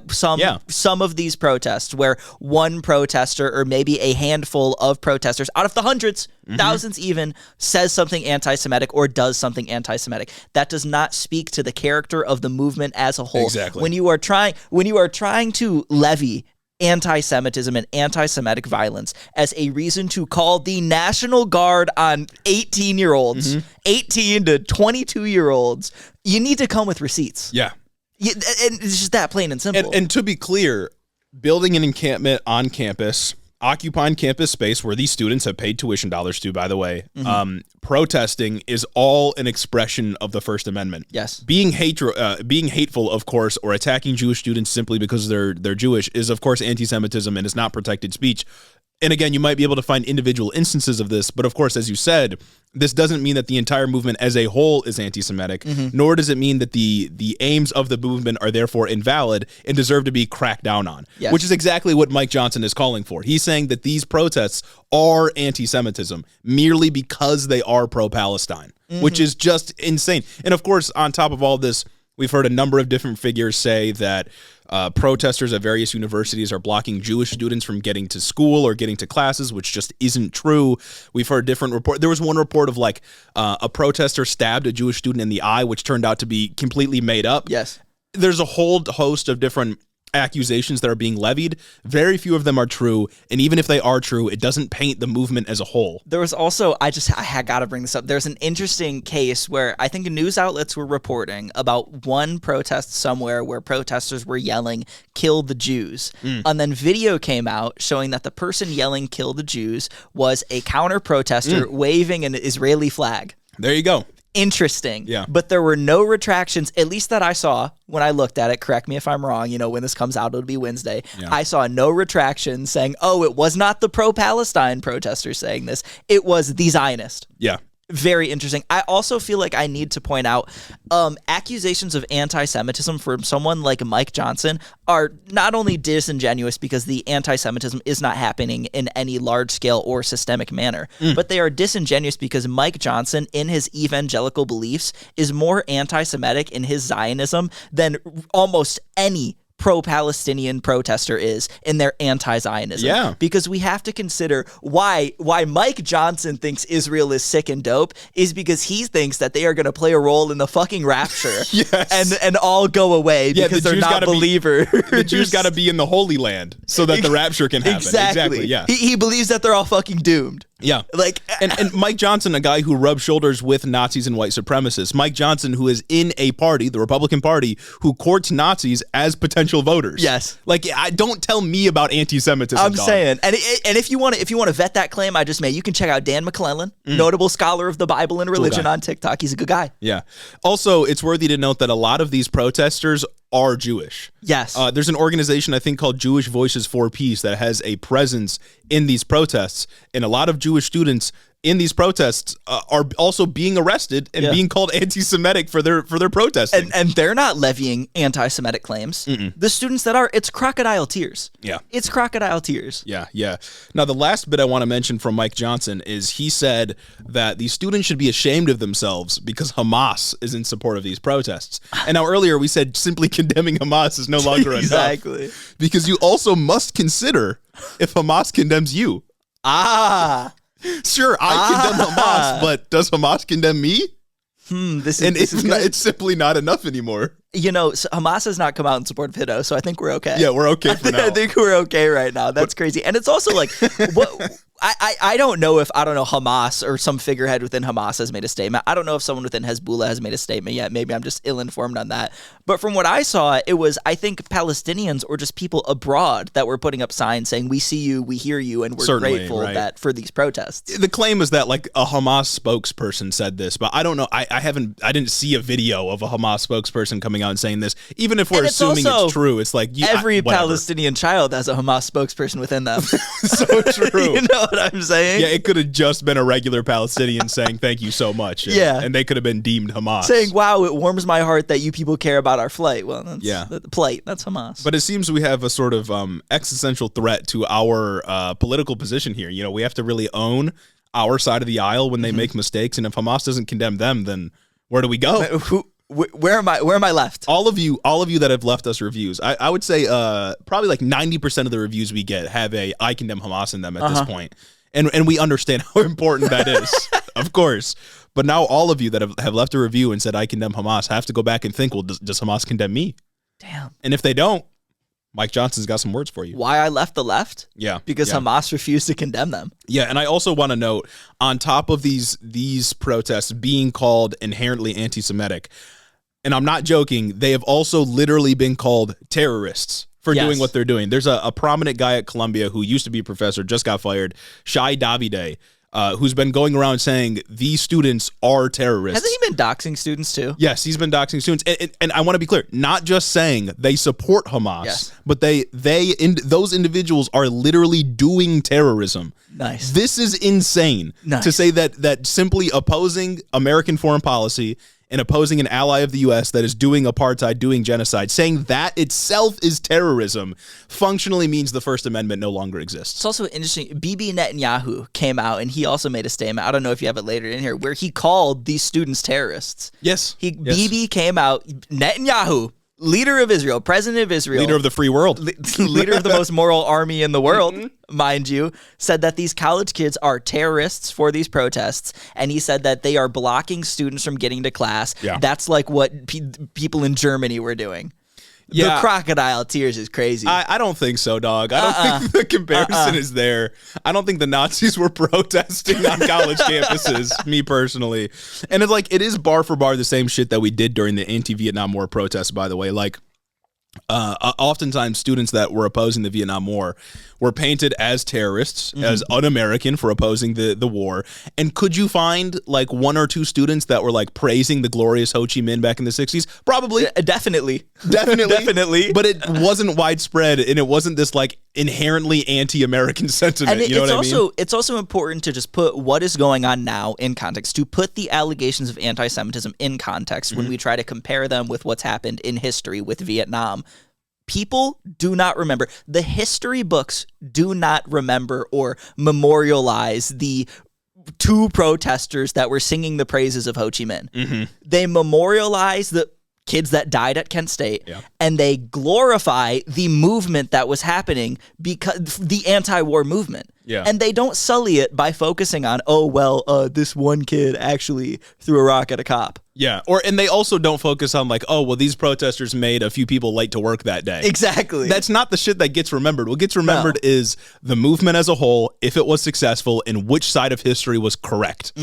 Speaker 1: some of these protests where one protester or maybe a handful of protesters out of the hundreds, thousands even, says something anti-Semitic or does something anti-Semitic. That does not speak to the character of the movement as a whole.
Speaker 2: Exactly.
Speaker 1: When you are trying to levy anti-Semitism and anti-Semitic violence as a reason to call the National Guard on 18-year-olds, 18 to 22-year-olds, you need to come with receipts.
Speaker 2: Yeah.
Speaker 1: And it's just that plain and simple.
Speaker 2: And to be clear, building an encampment on campus, occupying campus space where these students have paid tuition dollars to, by the way, protesting is all an expression of the First Amendment.
Speaker 1: Yes.
Speaker 2: Being hateful, of course, or attacking Jewish students simply because they're Jewish is, of course, anti-Semitism and is not protected speech. And again, you might be able to find individual instances of this, but of course, as you said, this doesn't mean that the entire movement as a whole is anti-Semitic, nor does it mean that the aims of the movement are therefore invalid and deserve to be cracked down on, which is exactly what Mike Johnson is calling for. He's saying that these protests are anti-Semitism merely because they are pro-Palestine, which is just insane. And of course, on top of all this, we've heard a number of different figures say that protesters at various universities are blocking Jewish students from getting to school or getting to classes, which just isn't true. We've heard different reports. There was one report of like a protester stabbed a Jewish student in the eye, which turned out to be completely made up.
Speaker 1: Yes.
Speaker 2: There's a whole host of different accusations that are being levied. Very few of them are true, and even if they are true, it doesn't paint the movement as a whole.
Speaker 1: There was also, I got to bring this up. There's an interesting case where I think news outlets were reporting about one protest somewhere where protesters were yelling, "Kill the Jews." And then video came out showing that the person yelling, "Kill the Jews," was a counter protester waving an Israeli flag.
Speaker 2: There you go.
Speaker 1: Interesting.
Speaker 2: Yeah.
Speaker 1: But there were no retractions, at least that I saw when I looked at it. Correct me if I'm wrong. You know, when this comes out, it'll be Wednesday.
Speaker 2: Yeah.
Speaker 1: I saw no retractions saying, oh, it was not the pro-Palestine protesters saying this. It was the Zionist.
Speaker 2: Yeah.
Speaker 1: Very interesting. I also feel like I need to point out accusations of anti-Semitism from someone like Mike Johnson are not only disingenuous because the anti-Semitism is not happening in any large scale or systemic manner, but they are disingenuous because Mike Johnson, in his evangelical beliefs, is more anti-Semitic in his Zionism than almost any pro-Palestinian protester is in their anti-Zionism.
Speaker 2: Yeah.
Speaker 1: Because we have to consider why Mike Johnson thinks Israel is sick and dope is because he thinks that they are going to play a role in the fucking rapture and all go away because they're not believers.
Speaker 2: The Jews got to be in the Holy Land so that the rapture can happen. Exactly. Yeah.
Speaker 1: He believes that they're all fucking doomed.
Speaker 2: Yeah.
Speaker 1: Like,
Speaker 2: and Mike Johnson, a guy who rubs shoulders with Nazis and white supremacists. Mike Johnson, who is in a party, the Republican Party, who courts Nazis as potential voters.
Speaker 1: Yes.
Speaker 2: Like, don't tell me about anti-Semitism.
Speaker 1: I'm saying, and if you want to vet that claim I just made, you can check out Dan McClellan, notable scholar of the Bible and religion on TikTok. He's a good guy.
Speaker 2: Yeah. Also, it's worthy to note that a lot of these protesters are Jewish.
Speaker 1: Yes.
Speaker 2: There's an organization, I think, called Jewish Voices for Peace that has a presence in these protests, and a lot of Jewish students in these protests are also being arrested and being called anti-Semitic for their protesting.
Speaker 1: And they're not levying anti-Semitic claims. The students that are, it's crocodile tears.
Speaker 2: Yeah.
Speaker 1: It's crocodile tears.
Speaker 2: Yeah. Now, the last bit I want to mention from Mike Johnson is he said that these students should be ashamed of themselves because Hamas is in support of these protests. And now earlier we said simply condemning Hamas is no longer enough.
Speaker 1: Exactly.
Speaker 2: Because you also must consider if Hamas condemns you. Sure, I condemn Hamas, but does Hamas condemn me? It's simply not enough anymore.
Speaker 1: You know, so Hamas has not come out in support of Hiddo, so I think we're okay.
Speaker 2: Yeah, we're okay for now.
Speaker 1: I think we're okay right now. That's crazy. And it's also like, what I don't know if Hamas or some figurehead within Hamas has made a statement. I don't know if someone within Hezbollah has made a statement yet. Maybe I'm just ill-informed on that. But from what I saw, it was, I think, Palestinians or just people abroad that were putting up signs saying, we see you, we hear you, and we're grateful that for these protests.
Speaker 2: The claim is that like a Hamas spokesperson said this, but I don't know. I didn't see a video of a Hamas spokesperson coming out and saying this. Even if we're assuming it's true, it's like
Speaker 1: every Palestinian child has a Hamas spokesperson within them.
Speaker 2: So true.
Speaker 1: You know what I'm saying?
Speaker 2: Yeah, it could have just been a regular Palestinian saying thank you so much. And they could have been deemed Hamas.
Speaker 1: Saying, wow, it warms my heart that you people care about our flight. Well, that's the plight. That's Hamas.
Speaker 2: But it seems we have a sort of existential threat to our political position here. You know, we have to really own our side of the aisle when they make mistakes. And if Hamas doesn't condemn them, then where do we go?
Speaker 1: Where am I left?
Speaker 2: All of you that have left us reviews, I would say probably like 90% of the reviews we get have a I condemn Hamas in them at this point. And we understand how important that is, of course. But now all of you that have left a review and said I condemn Hamas have to go back and think, well, does Hamas condemn me?
Speaker 1: Damn.
Speaker 2: And if they don't, Mike Johnson's got some words for you.
Speaker 1: Why I left the left?
Speaker 2: Yeah.
Speaker 1: Because
Speaker 2: yeah.
Speaker 1: Hamas refused to condemn them.
Speaker 2: Yeah, and I also want to note, on top of these protests being called inherently anti-Semitic, and I'm not joking, they have also literally been called terrorists for doing what they're doing. There's a prominent guy at Columbia who used to be a professor, just got fired, Shai Davide, who's been going around saying these students are terrorists.
Speaker 1: Hasn't he been doxing students too?
Speaker 2: Yes, he's been doxing students. And I want to be clear, not just saying they support Hamas, but those individuals are literally doing terrorism.
Speaker 1: Nice.
Speaker 2: This is insane to say that simply opposing American foreign policy and opposing an ally of the U.S. that is doing apartheid, doing genocide, saying that itself is terrorism, functionally means the First Amendment no longer exists.
Speaker 1: It's also interesting. Bibi Netanyahu came out and he also made a statement. I don't know if you have it later in here, where he called these students terrorists.
Speaker 2: Yes.
Speaker 1: Bibi came out, Netanyahu, leader of Israel, president of Israel,
Speaker 2: leader of the free world,
Speaker 1: leader of the most moral army in the world, mind you, said that these college kids are terrorists for these protests, and he said that they are blocking students from getting to class.
Speaker 2: Yeah.
Speaker 1: That's like what people in Germany were doing.
Speaker 2: Yeah.
Speaker 1: The crocodile tears is crazy.
Speaker 2: I don't think so, dog. I don't think the comparison is there. I don't think the Nazis were protesting on college campuses, me personally. And it's like, it is bar for bar the same shit that we did during the anti-Vietnam War protests, by the way. Like, oftentimes students that were opposing the Vietnam War were painted as terrorists, as un-American for opposing the war. And could you find like one or two students that were like praising the glorious Ho Chi Minh back in the 60s? Probably.
Speaker 1: Definitely.
Speaker 2: Definitely. But it wasn't widespread, and it wasn't this like inherently anti-American sentiment.
Speaker 1: And
Speaker 2: you know what I mean?
Speaker 1: It's also important to just put what is going on now in context, to put the allegations of anti-Semitism in context when we try to compare them with what's happened in history with Vietnam. People do not remember. The history books do not remember or memorialize the two protesters that were singing the praises of Ho Chi Minh. They memorialize the kids that died at Kent State, and they glorify the movement that was happening, because the anti-war movement. And they don't sully it by focusing on, this one kid actually threw a rock at a cop.
Speaker 2: And they also don't focus on like, these protesters made a few people late to work that day.
Speaker 1: Exactly.
Speaker 2: That's not the shit that gets remembered. What gets remembered is the movement as a whole, if it was successful, and which side of history was correct.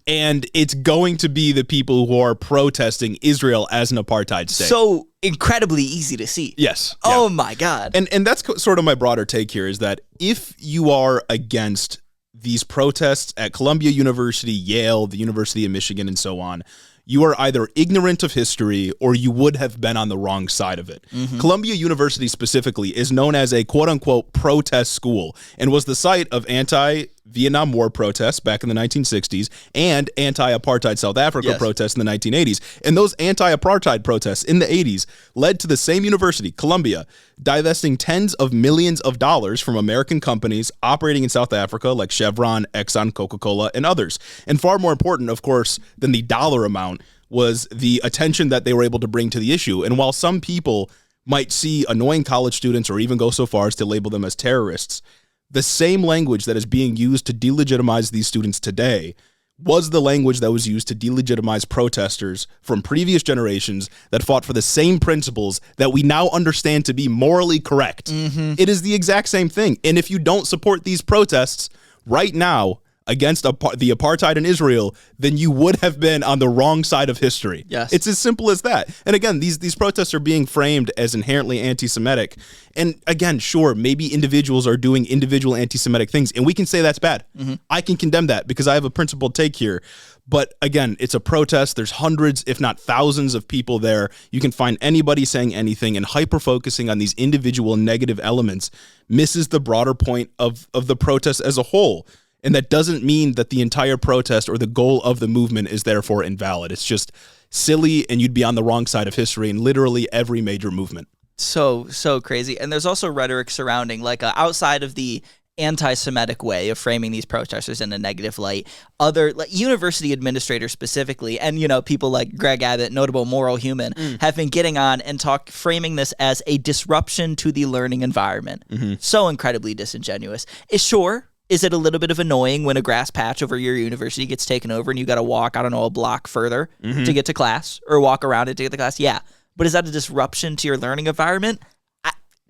Speaker 2: And it's going to be the people who are protesting Israel as an apartheid state.
Speaker 1: So incredibly easy to see.
Speaker 2: Yes.
Speaker 1: Oh my God.
Speaker 2: And that's sort of my broader take here, is that if you are against these protests at Columbia University, Yale, the University of Michigan, and so on, you are either ignorant of history or you would have been on the wrong side of it. Columbia University specifically is known as a quote-unquote protest school and was the site of anti-Vietnam War protests back in the 1960s and anti-apartheid South Africa protests in the 1980s. And those anti-apartheid protests in the 80s led to the same university, Columbia, divesting tens of millions of dollars from American companies operating in South Africa like Chevron, Exxon, Coca-Cola, and others. And far more important, of course, than the dollar amount was the attention that they were able to bring to the issue. And while some people might see annoying college students or even go so far as to label them as terrorists, the same language that is being used to delegitimize these students today was the language that was used to delegitimize protesters from previous generations that fought for the same principles that we now understand to be morally correct. It is the exact same thing. And if you don't support these protests right now against the apartheid in Israel, then you would have been on the wrong side of history. It's as simple as that. And again, these protests are being framed as inherently anti-Semitic. And again, sure, maybe individuals are doing individual anti-Semitic things, and we can say that's bad. I can condemn that because I have a principled take here. But again, it's a protest. There's hundreds, if not thousands of people there. You can find anybody saying anything, and hyper-focusing on these individual negative elements misses the broader point of the protest as a whole. And that doesn't mean that the entire protest or the goal of the movement is therefore invalid. It's just silly, and you'd be on the wrong side of history in literally every major movement.
Speaker 1: So crazy. And there's also rhetoric surrounding, like, outside of the anti-Semitic way of framing these protesters in a negative light, other university administrators specifically, and people like Greg Abbott, notable moral human, have been getting on and framing this as a disruption to the learning environment. So incredibly disingenuous. Is it a little bit of annoying when a grass patch over your university gets taken over and you got to walk, a block further to get to class, or walk around it to get to class? Yeah. But is that a disruption to your learning environment?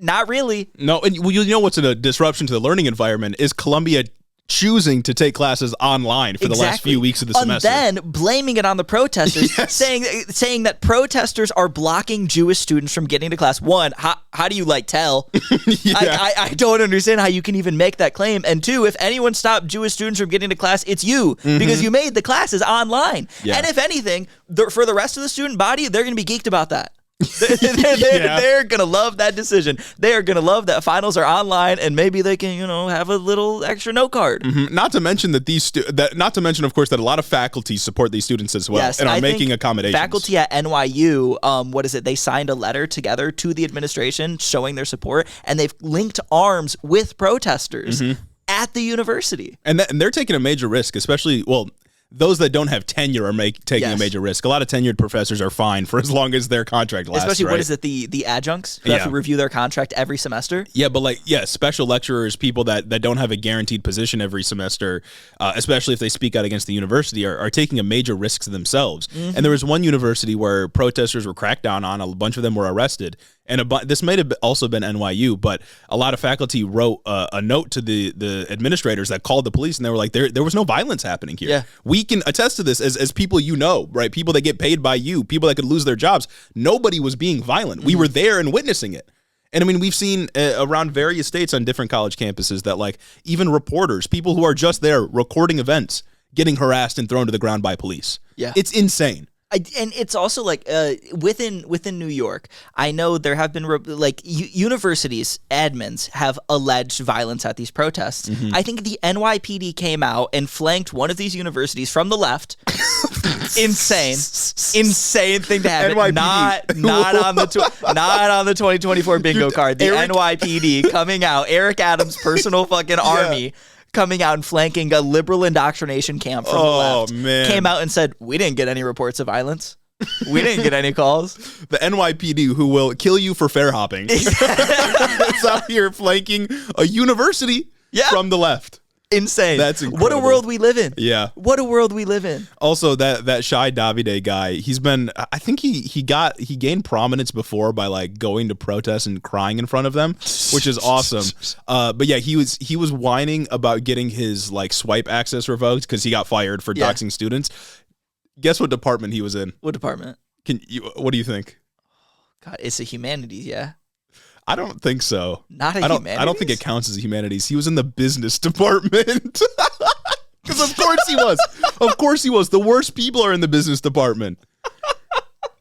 Speaker 1: Not really.
Speaker 2: No, and you know what's a disruption to the learning environment is Columbia choosing to take classes online for the last few weeks of the semester.
Speaker 1: And then blaming it on the protesters, saying that protesters are blocking Jewish students from getting to class. One, how do you tell? I don't understand how you can even make that claim. And two, if anyone stopped Jewish students from getting to class, it's you, because you made the classes online. Yeah. And if anything, for the rest of the student body, they're going to be geeked about that. They're gonna love that decision. They are gonna love that finals are online, and maybe they can, have a little extra note card.
Speaker 2: Not to mention that not to mention, of course, that a lot of faculty support these students as well, and are making accommodations.
Speaker 1: Faculty at NYU, they signed a letter together to the administration showing their support, and they've linked arms with protesters at the university.
Speaker 2: And they're taking a major risk, especially those that don't have tenure are taking a major risk. A lot of tenured professors are fine for as long as their contract lasts.
Speaker 1: Especially, what is it, the adjuncts who have to review their contract every semester? Yeah,
Speaker 2: but special lecturers, people that don't have a guaranteed position every semester, especially if they speak out against the university, are taking a major risk to themselves. And there was one university where protesters were cracked down on, a bunch of them were arrested. And this may have also been NYU, but a lot of faculty wrote a note to the administrators that called the police, and they were like, there was no violence happening here. Yeah. We can attest to this as people right? People that get paid by you, people that could lose their jobs. Nobody was being violent. We were there and witnessing it. And I mean, we've seen around various states on different college campuses that even reporters, people who are just there recording events, getting harassed and thrown to the ground by police. Yeah. It's insane.
Speaker 1: And it's also within New York, I know there have been universities, admins have alleged violence at these protests. I think the NYPD came out and flanked one of these universities from the left. Insane thing to happen. NYPD. Not on the 2024 bingo card. The NYPD coming out, Eric Adams' personal fucking army. Coming out and flanking a liberal indoctrination camp from the left. Man. Came out and said, we didn't get any reports of violence. We didn't get any calls.
Speaker 2: The NYPD, who will kill you for fair hopping. It's out here flanking a university from the left.
Speaker 1: Insane.
Speaker 2: That's incredible.
Speaker 1: What a world we live in.
Speaker 2: Yeah.
Speaker 1: What a world we live in. Also,
Speaker 2: that Shai Davide guy, I think he gained prominence before by going to protests and crying in front of them, which is awesome. But yeah, he was whining about getting his swipe access revoked because he got fired for doxing students. Guess what department he was in?
Speaker 1: What department?
Speaker 2: What do you think?
Speaker 1: God, it's a humanities, yeah.
Speaker 2: I don't think so.
Speaker 1: Humanities?
Speaker 2: I don't think it counts as a humanities. He was in the business department. Because of course he was. Of course he was. The worst people are in the business department.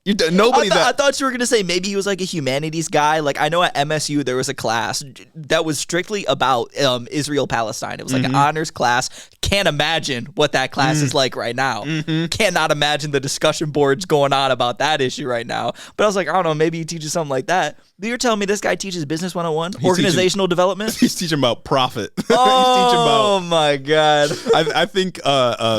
Speaker 1: I thought you were going to say maybe he was a humanities guy. I know at MSU there was a class that was strictly about Israel-Palestine. It was an honors class. Can't imagine what that class is like right now. Cannot imagine the discussion boards going on about that issue right now. But I was I don't know, maybe he teaches something like that. But you're telling me this guy teaches Business 101? Organizational development?
Speaker 2: He's teaching about profit.
Speaker 1: Oh, my God.
Speaker 2: I think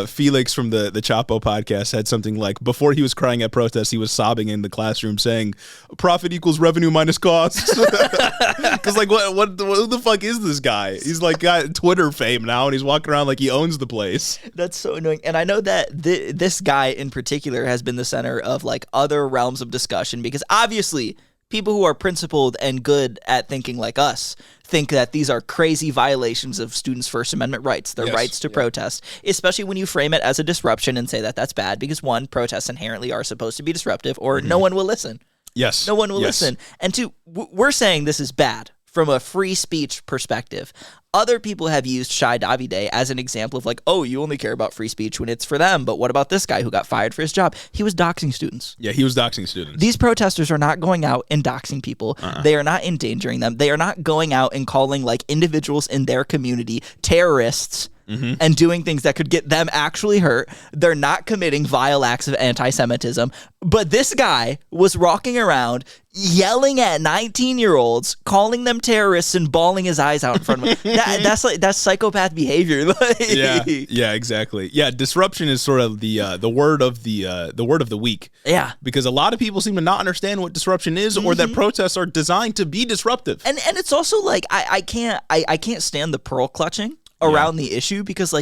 Speaker 2: Felix from the Chapo podcast had something before he was crying at protests, he was sobbing in the classroom saying profit equals revenue minus costs. Because what the fuck is this guy? He's got Twitter fame now, and he's walking around like he owns the place.
Speaker 1: That's so annoying. And I know that this guy in particular has been the center of other realms of discussion, because obviously people who are principled and good at thinking like us think that these are crazy violations of students' First Amendment rights, their rights to protest, especially when you frame it as a disruption and say that that's bad because, one, protests inherently are supposed to be disruptive, or no one will listen.
Speaker 2: Yes.
Speaker 1: No one will listen. And two, we're saying this is bad from a free speech perspective. Other people have used Shai Davide as an example of you only care about free speech when it's for them, but what about this guy who got fired for his job? He was doxing students.
Speaker 2: Yeah, he was doxing students.
Speaker 1: These protesters are not going out and doxing people. They are not endangering them. They are not going out and calling individuals in their community terrorists and doing things that could get them actually hurt. They're not committing vile acts of anti-Semitism. But this guy was walking around yelling at 19-year-olds, calling them terrorists, and bawling his eyes out in front of them. That's psychopath behavior.
Speaker 2: Yeah, exactly. Yeah, disruption is sort of the word of the week.
Speaker 1: Yeah,
Speaker 2: because a lot of people seem to not understand what disruption is, or that protests are designed to be disruptive.
Speaker 1: And it's also I can't stand the pearl clutching around the issue, because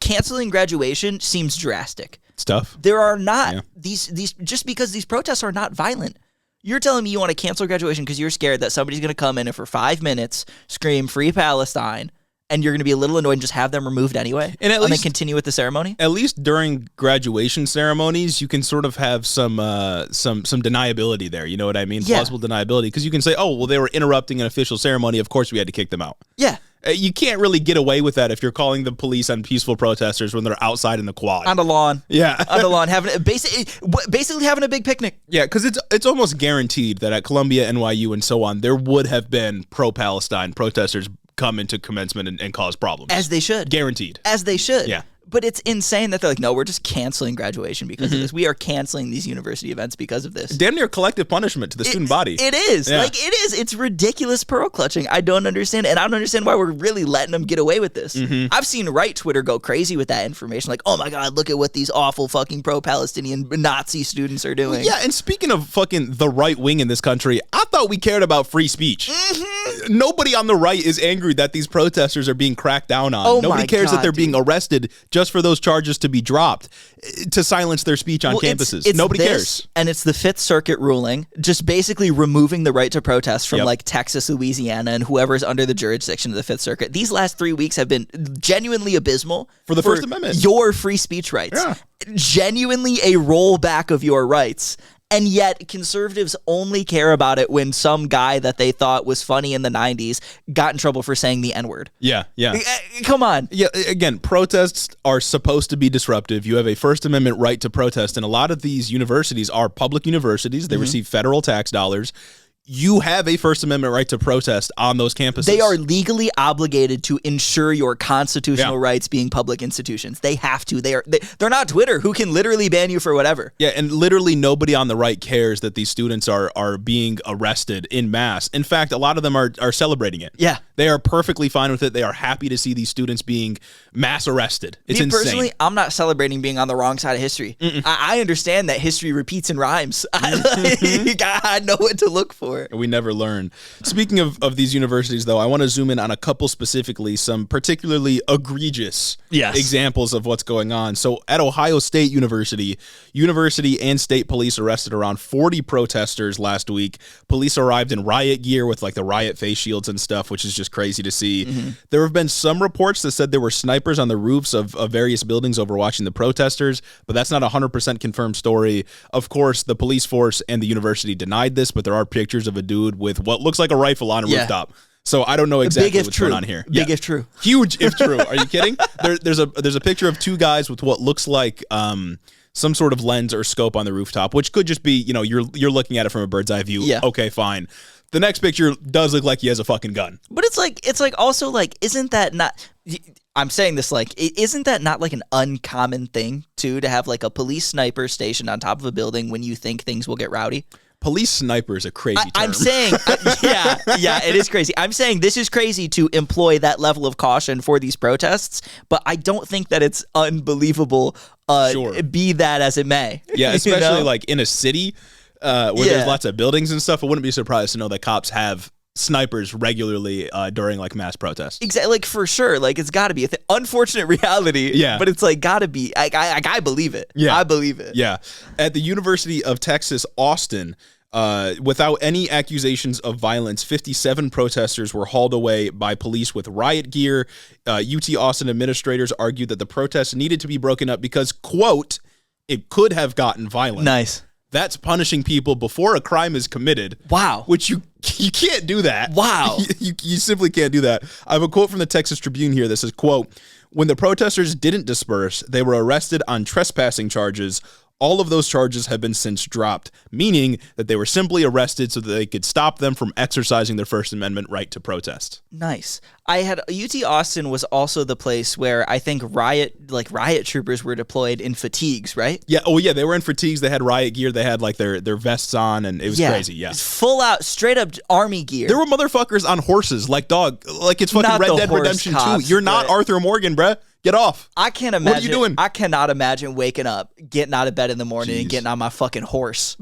Speaker 1: canceling graduation seems drastic.
Speaker 2: Stuff.
Speaker 1: There are not these just because these protests are not violent. You're telling me you want to cancel graduation because you're scared that somebody's going to come in and for 5 minutes scream "Free Palestine," and you're going to be a little annoyed and just have them removed anyway, and then continue with the ceremony?
Speaker 2: At least during graduation ceremonies, you can sort of have some deniability there. You know what I mean?
Speaker 1: Yeah.
Speaker 2: Plausible deniability, because you can say, "Oh, well, they were interrupting an official ceremony. Of course, we had to kick them out."
Speaker 1: Yeah.
Speaker 2: You can't really get away with that if you're calling the police on peaceful protesters when they're outside in the quad.
Speaker 1: On the lawn.
Speaker 2: Yeah.
Speaker 1: On the lawn, basically having a big picnic.
Speaker 2: Yeah, because it's almost guaranteed that at Columbia, NYU, and so on, there would have been pro-Palestine protesters come into commencement and cause problems.
Speaker 1: As they should.
Speaker 2: Guaranteed.
Speaker 1: As they should.
Speaker 2: Yeah.
Speaker 1: But it's insane that they're like, no, we're just canceling graduation because of this. We are canceling these university events because of this.
Speaker 2: Damn near collective punishment to the student body.
Speaker 1: It is.
Speaker 2: Yeah.
Speaker 1: Like, it is. It's ridiculous pearl clutching. I don't understand. And I don't understand why we're really letting them get away with this. I've seen right Twitter go crazy with that information. Like, oh my God, look at what these awful fucking pro-Palestinian Nazi students are doing.
Speaker 2: Yeah, and speaking of fucking the right wing in this country, I thought we cared about free speech. Nobody on the right is angry that these protesters are being cracked down on. Nobody cares that they're being arrested just for those charges to be dropped to silence their speech on campuses.
Speaker 1: It's
Speaker 2: Nobody
Speaker 1: this,
Speaker 2: cares.
Speaker 1: And it's the Fifth Circuit ruling, just basically removing the right to protest from like Texas, Louisiana, and whoever's under the jurisdiction of the Fifth Circuit. These last 3 weeks have been genuinely abysmal
Speaker 2: for the First Amendment.
Speaker 1: Your free speech rights.
Speaker 2: Yeah.
Speaker 1: Genuinely a rollback of your rights. And yet conservatives only care about it when some guy that they thought was funny in the 90s got in trouble for saying the N-word.
Speaker 2: Yeah.
Speaker 1: Come on.
Speaker 2: Yeah, again, protests are supposed to be disruptive. You have a First Amendment right to protest, and a lot of these universities are public universities. They receive federal tax dollars. You have a First Amendment right to protest on those campuses.
Speaker 1: They are legally obligated to ensure your constitutional rights being public institutions. They have to. They're not Twitter, who can literally ban you for whatever.
Speaker 2: Yeah, and literally nobody on the right cares that these students are being arrested in mass. In fact, a lot of them are celebrating it.
Speaker 1: Yeah.
Speaker 2: They are perfectly fine with it. They are happy to see these students being mass arrested. It's insane.
Speaker 1: Personally, I'm not celebrating being on the wrong side of history. I understand that history repeats and rhymes. I know what to look for.
Speaker 2: We never learn. Speaking of these universities, though, I want to zoom in on a couple specifically, some particularly egregious examples of what's going on. So at Ohio State University and state police arrested around 40 protesters last week. Police arrived in riot gear with like the riot face shields and stuff, which is just crazy to see. There have been some reports that said there were snipers on the roofs of various buildings overwatching the protesters, but that's not a 100% confirmed story. Of course, the police force and the university denied this, but there are pictures of a dude with what looks like a rifle on a rooftop. So I don't know exactly what's going on here.
Speaker 1: Big if true.
Speaker 2: Huge if true. Are you kidding? There's a picture of two guys with what looks like some sort of lens or scope on the rooftop, which could just be, you're looking at it from a bird's eye view.
Speaker 1: Yeah.
Speaker 2: Okay, fine. The next picture does look like he has a fucking gun.
Speaker 1: But it's like also like, isn't that not, I'm saying this like, isn't that not like an uncommon thing too, to have like a police sniper stationed on top of a building when you think things will get rowdy?
Speaker 2: Police sniper is a crazy term.
Speaker 1: I'm saying, it is crazy. I'm saying this is crazy to employ that level of caution for these protests, but I don't think that it's unbelievable, be that as it may.
Speaker 2: Yeah, especially like in a city where there's lots of buildings and stuff. I wouldn't be surprised to know that cops have snipers regularly during like mass protests.
Speaker 1: Exactly, like for sure. Like it's got to be unfortunate reality.
Speaker 2: Yeah,
Speaker 1: but it's like got to be. I believe it.
Speaker 2: Yeah,
Speaker 1: I believe it.
Speaker 2: Yeah, at the University of Texas, Austin. Without any accusations of violence, 57 protesters were hauled away by police with riot gear. UT Austin administrators argued that the protests needed to be broken up because, quote, it could have gotten violent.
Speaker 1: Nice.
Speaker 2: That's punishing people before a crime is committed.
Speaker 1: Wow.
Speaker 2: Which you can't do that.
Speaker 1: Wow.
Speaker 2: You simply can't do that. I have a quote from the Texas Tribune here that says, quote, when the protesters didn't disperse, they were arrested on trespassing charges. All of those charges have been since dropped, meaning that they were simply arrested so that they could stop them from exercising their First Amendment right to protest.
Speaker 1: Nice. UT Austin was also the place where I think riot troopers were deployed in fatigues, right?
Speaker 2: Yeah. Oh yeah, they were in fatigues. They had riot gear. They had like their vests on, and it was crazy. Yeah.
Speaker 1: Full out, straight up army gear.
Speaker 2: There were motherfuckers on horses, like it's fucking
Speaker 1: Not
Speaker 2: Red Dead Redemption 2. You're not Arthur Morgan, bruh. Get off.
Speaker 1: I can't imagine.
Speaker 2: What are you doing?
Speaker 1: I cannot imagine waking up, getting out of bed in the morning and getting on my fucking horse.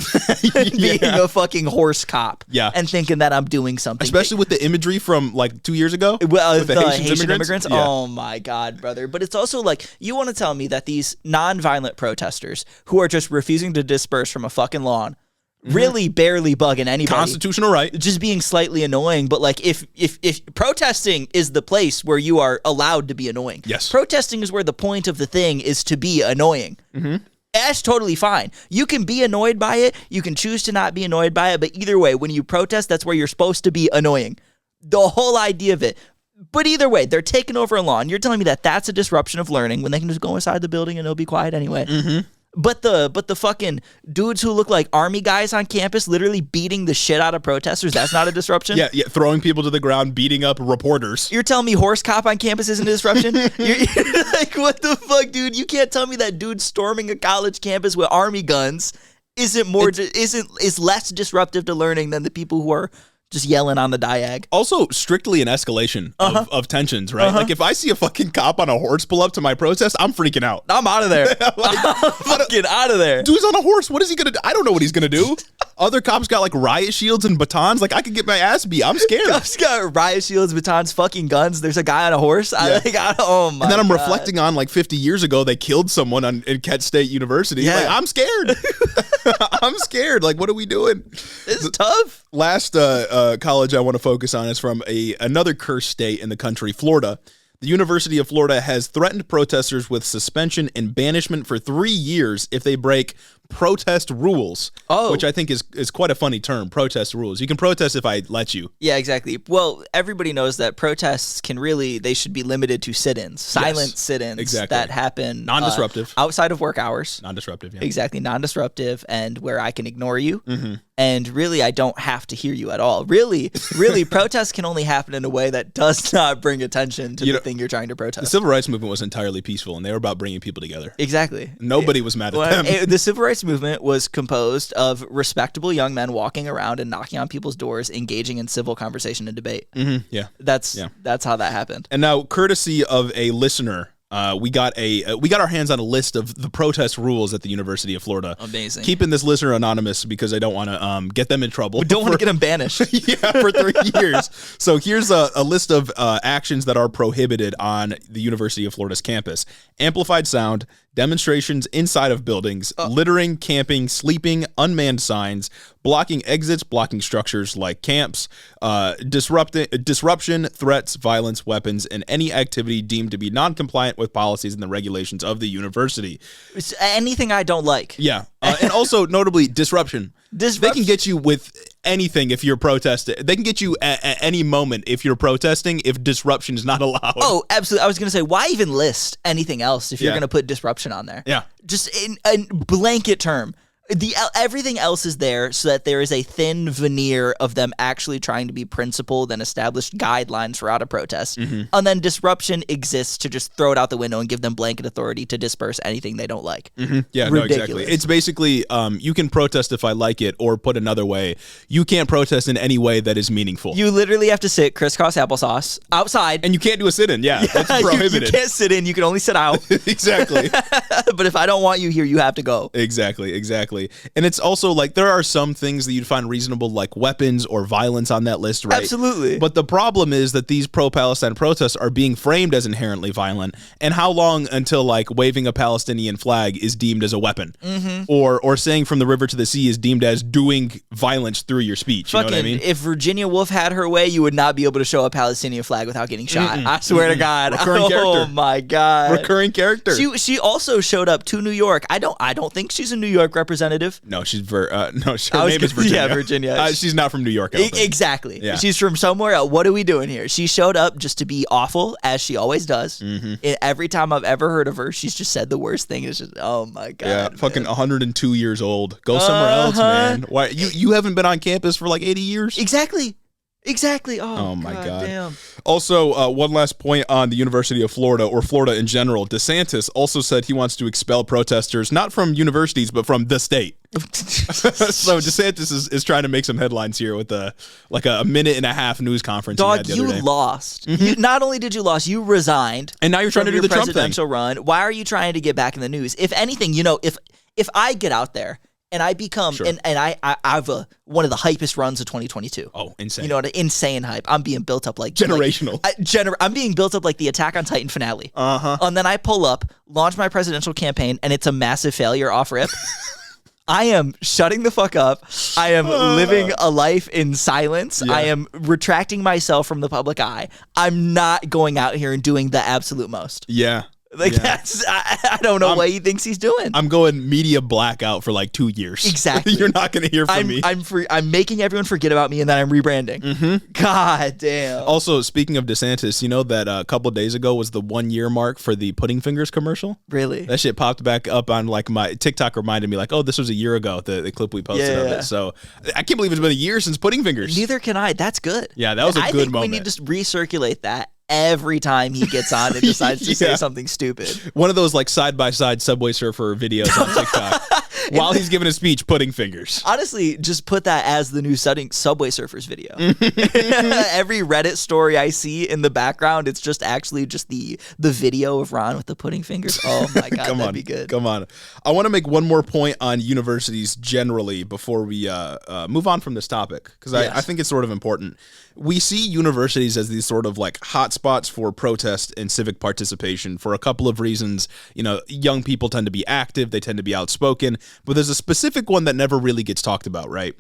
Speaker 1: Being a fucking horse cop.
Speaker 2: Yeah.
Speaker 1: And thinking that I'm doing something.
Speaker 2: Especially with the imagery from like 2 years ago.
Speaker 1: Well,
Speaker 2: with the Haitian immigrants. Yeah.
Speaker 1: Oh my God, brother. But it's also like, you want to tell me that these non-violent protesters who are just refusing to disperse from a fucking lawn really barely bugging anybody.
Speaker 2: Constitutional right.
Speaker 1: Just being slightly annoying. But like if protesting is the place where you are allowed to be annoying.
Speaker 2: Yes.
Speaker 1: Protesting is where the point of the thing is to be annoying. That's totally fine. You can be annoyed by it. You can choose to not be annoyed by it. But either way, when you protest, that's where you're supposed to be annoying. The whole idea of it. But either way, they're taking over a lawn. You're telling me that that's a disruption of learning when they can just go inside the building and it'll be quiet anyway. But the fucking dudes who look like army guys on campus literally beating the shit out of protesters, that's not a disruption?
Speaker 2: Yeah, throwing people to the ground, beating up reporters.
Speaker 1: You're telling me horse cop on campus isn't a disruption? you're like, what the fuck, dude? You can't tell me that dude storming a college campus with army guns is less disruptive to learning than the people who are just yelling on the diag.
Speaker 2: Also, strictly an escalation of tensions, right? Like, if I see a fucking cop on a horse pull up to my protest, I'm freaking out.
Speaker 1: I'm out of there. I'm fucking out of there.
Speaker 2: Dude's on a horse. What is he going to do? I don't know what he's going to do. Other cops got, like, riot shields and batons. Like, I could get my ass beat. I'm scared.
Speaker 1: Cops got riot shields, batons, fucking guns. There's a guy on a horse. Yeah. Oh, my God.
Speaker 2: And then I'm reflecting on, like, 50 years ago, they killed someone in Kent State University. Yeah. Like, I'm scared. I'm scared. Like, what are we doing?
Speaker 1: It's tough.
Speaker 2: Last college I want to focus on is from another cursed state in the country, Florida. The University of Florida has threatened protesters with suspension and banishment for 3 years if they break protest rules, which I think is quite a funny term, protest rules. You can protest if I let you.
Speaker 1: Yeah, exactly. Well, everybody knows that protests they should be limited to sit-ins, silent sit-ins that happen.
Speaker 2: Non-disruptive.
Speaker 1: Outside of work hours.
Speaker 2: Non-disruptive, yeah.
Speaker 1: Exactly, non-disruptive, and where I can ignore you. And really, I don't have to hear you at all. Really, protests can only happen in a way that does not bring attention to the thing you're trying to protest.
Speaker 2: The Civil Rights Movement was entirely peaceful, and they were about bringing people together.
Speaker 1: Exactly.
Speaker 2: Nobody was mad at them.
Speaker 1: The Civil Rights Movement was composed of respectable young men walking around and knocking on people's doors, engaging in civil conversation and debate.
Speaker 2: Yeah.
Speaker 1: That's how that happened.
Speaker 2: And now, courtesy of a listener, we got our hands on a list of the protest rules at the University of Florida.
Speaker 1: Amazing.
Speaker 2: Keeping this listener anonymous because I don't want to get them in trouble.
Speaker 1: We don't want to get them banished.
Speaker 2: Yeah, for 3 years. So here's a list of actions that are prohibited on the University of Florida's campus: amplified sound, demonstrations inside of buildings, littering, camping, sleeping, unmanned signs, blocking exits, blocking structures like camps, disruption, threats, violence, weapons, and any activity deemed to be non-compliant with policies and the regulations of the university.
Speaker 1: It's anything I don't like.
Speaker 2: Yeah. And also, notably, disruption. They can get you with anything if you're protesting. They can get you at any moment if you're protesting if disruption is not allowed.
Speaker 1: Oh, absolutely. I was going to say, why even list anything else if you're going to put disruption on there?
Speaker 2: Yeah.
Speaker 1: Just in a blanket term. Everything else is there so that there is a thin veneer of them actually trying to be principled and established guidelines for how to protest. And then disruption exists to just throw it out the window and give them blanket authority to disperse anything they don't like.
Speaker 2: Yeah, no, exactly. It's basically you can protest if I like it, or put another way, you can't protest in any way that is meaningful.
Speaker 1: You literally have to sit crisscross applesauce outside.
Speaker 2: And you can't do a sit-in. Yeah, that's prohibited.
Speaker 1: You can't sit in. You can only sit out.
Speaker 2: Exactly.
Speaker 1: But if I don't want you here, you have to go.
Speaker 2: Exactly. And it's also like there are some things that you'd find reasonable, like weapons or violence on that list, right?
Speaker 1: Absolutely.
Speaker 2: But the problem is that these pro-Palestine protests are being framed as inherently violent. And how long until like waving a Palestinian flag is deemed as a weapon? Or saying from the river to the sea is deemed as doing violence through your speech? You know what I mean?
Speaker 1: If Virginia Woolf had her way, you would not be able to show a Palestinian flag without getting shot. I swear to God.
Speaker 2: Recurring character.
Speaker 1: Oh my God.
Speaker 2: Recurring character.
Speaker 1: She also showed up to New York. I don't think she's a New York representative.
Speaker 2: No, she's her name is Virginia.
Speaker 1: Yeah, Virginia.
Speaker 2: She's not from New York. I don't think.
Speaker 1: Exactly.
Speaker 2: Yeah.
Speaker 1: She's from somewhere else. What are we doing here? She showed up just to be awful, as she always does. And every time I've ever heard of her, she's just said the worst thing. It's just, oh my God.
Speaker 2: Yeah, fucking 102 years old. Go somewhere else, man. Why you haven't been on campus for like 80 years?
Speaker 1: Exactly. Oh
Speaker 2: my God.
Speaker 1: Damn.
Speaker 2: Also, one last point on the University of Florida, or Florida in general. DeSantis also said he wants to expel protesters, not from universities, but from the state. So DeSantis is trying to make some headlines here with a minute and a half news conference.
Speaker 1: Dog, you lost. Not only did you lose, you resigned.
Speaker 2: And now you're trying to do the Trump thing.
Speaker 1: Presidential run. Why are you trying to get back in the news? If anything, if I get out there and I become, and I have one of the hypest runs of 2022.
Speaker 2: Oh, insane.
Speaker 1: You know what? Insane hype. I'm being built up like
Speaker 2: generational.
Speaker 1: I'm being built up like the Attack on Titan finale. And then I pull up, launch my presidential campaign, and it's a massive failure off rip. I am shutting the fuck up. I am living a life in silence.
Speaker 2: Yeah.
Speaker 1: I am retracting myself from the public eye. I'm not going out here and doing the absolute most.
Speaker 2: Yeah.
Speaker 1: Like that's I don't know what he thinks he's doing.
Speaker 2: I'm going media blackout for like 2 years.
Speaker 1: Exactly.
Speaker 2: You're not going to hear from me.
Speaker 1: I'm making everyone forget about me, and then I'm rebranding.
Speaker 2: Mm-hmm.
Speaker 1: God damn.
Speaker 2: Also, speaking of DeSantis, you know that a couple of days ago was the 1 year mark for the Pudding Fingers commercial?
Speaker 1: Really?
Speaker 2: That shit popped back up on like my TikTok, reminded me like, oh, this was a year ago, the clip we posted of it. So I can't believe it's been a year since Pudding Fingers.
Speaker 1: Neither can I. That's good.
Speaker 2: Yeah, that was a good moment.
Speaker 1: I think we need to recirculate that every time he gets on and decides to say something stupid.
Speaker 2: One of those like side-by-side Subway Surfer videos on TikTok. While he's giving a speech, Pudding Fingers.
Speaker 1: Honestly, just put that as the new Subway Surfers video. Every Reddit story I see in the background, it's just actually just the video of Ron with the pudding fingers. Oh my God, that'd be good.
Speaker 2: Come on. I want to make one more point on universities generally before we move on from this topic, because I think it's sort of important. We see universities as these sort of like hotspots for protest and civic participation for a couple of reasons. You know, young people tend to be active, they tend to be outspoken, but there's a specific one that never really gets talked about, right?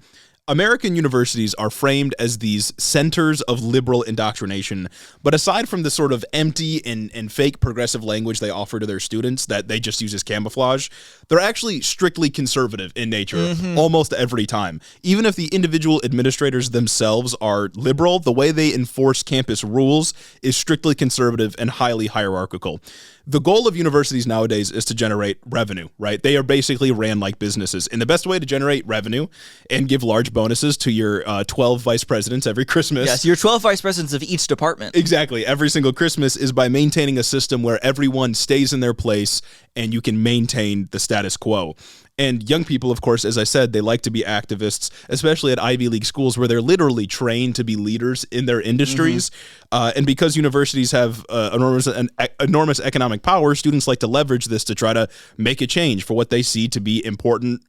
Speaker 2: American universities are framed as these centers of liberal indoctrination, but aside from the sort of empty and fake progressive language they offer to their students that they just use as camouflage, they're actually strictly conservative in nature almost every time. Even if the individual administrators themselves are liberal, the way they enforce campus rules is strictly conservative and highly hierarchical. The goal of universities nowadays is to generate revenue, right? They are basically ran like businesses. And the best way to generate revenue and give large bonuses to your 12 vice presidents every Christmas.
Speaker 1: Yes, your 12 vice presidents of each department.
Speaker 2: Exactly. Every single Christmas is by maintaining a system where everyone stays in their place and you can maintain the status quo. And young people, of course, as I said, they like to be activists, especially at Ivy League schools where they're literally trained to be leaders in their industries. And because universities have enormous economic power, students like to leverage this to try to make a change for what they see to be important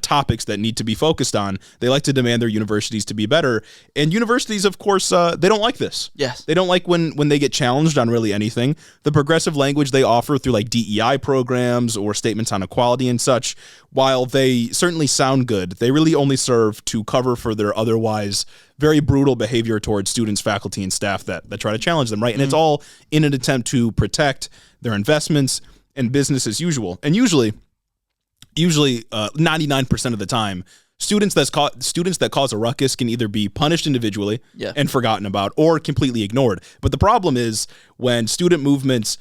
Speaker 2: topics that need to be focused on. They like to demand their universities to be better. And universities, of course, they don't like this.
Speaker 1: Yes.
Speaker 2: They don't like when they get challenged on really anything. The progressive language they offer through like DEI programs or statements on equality and such, while they certainly sound good, they really only serve to cover for their otherwise very brutal behavior towards students, faculty, and staff that try to challenge them, right? And it's all in an attempt to protect their investments and business as usual. And usually 99% of the time, students that cause a ruckus can either be punished individually and forgotten about or completely ignored. But the problem is when student movements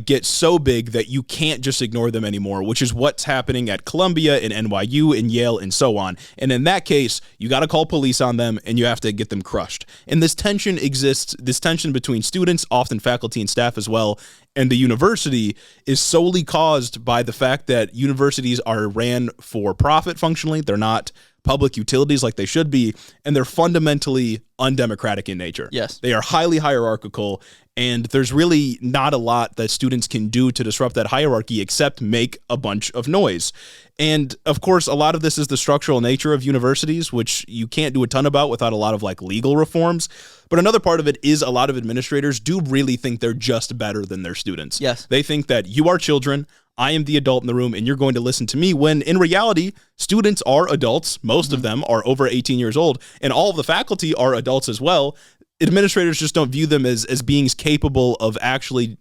Speaker 2: get so big that you can't just ignore them anymore, which is what's happening at Columbia and NYU and Yale and so on. And in that case, you got to call police on them and you have to get them crushed. And this tension exists, this tension between students, often faculty and staff as well, and the university is solely caused by the fact that universities are ran for profit functionally. They're not public utilities like they should be, and they're fundamentally undemocratic in nature.
Speaker 1: Yes.
Speaker 2: They are highly hierarchical, and there's really not a lot that students can do to disrupt that hierarchy except make a bunch of noise. And of course, a lot of this is the structural nature of universities, which you can't do a ton about without a lot of like legal reforms. But another part of it is a lot of administrators do really think they're just better than their students.
Speaker 1: Yes.
Speaker 2: They think that you are children, I am the adult in the room, and you're going to listen to me, when in reality, students are adults. Most of them are over 18 years old, and all of the faculty are adults as well. Administrators just don't view them as beings capable of actually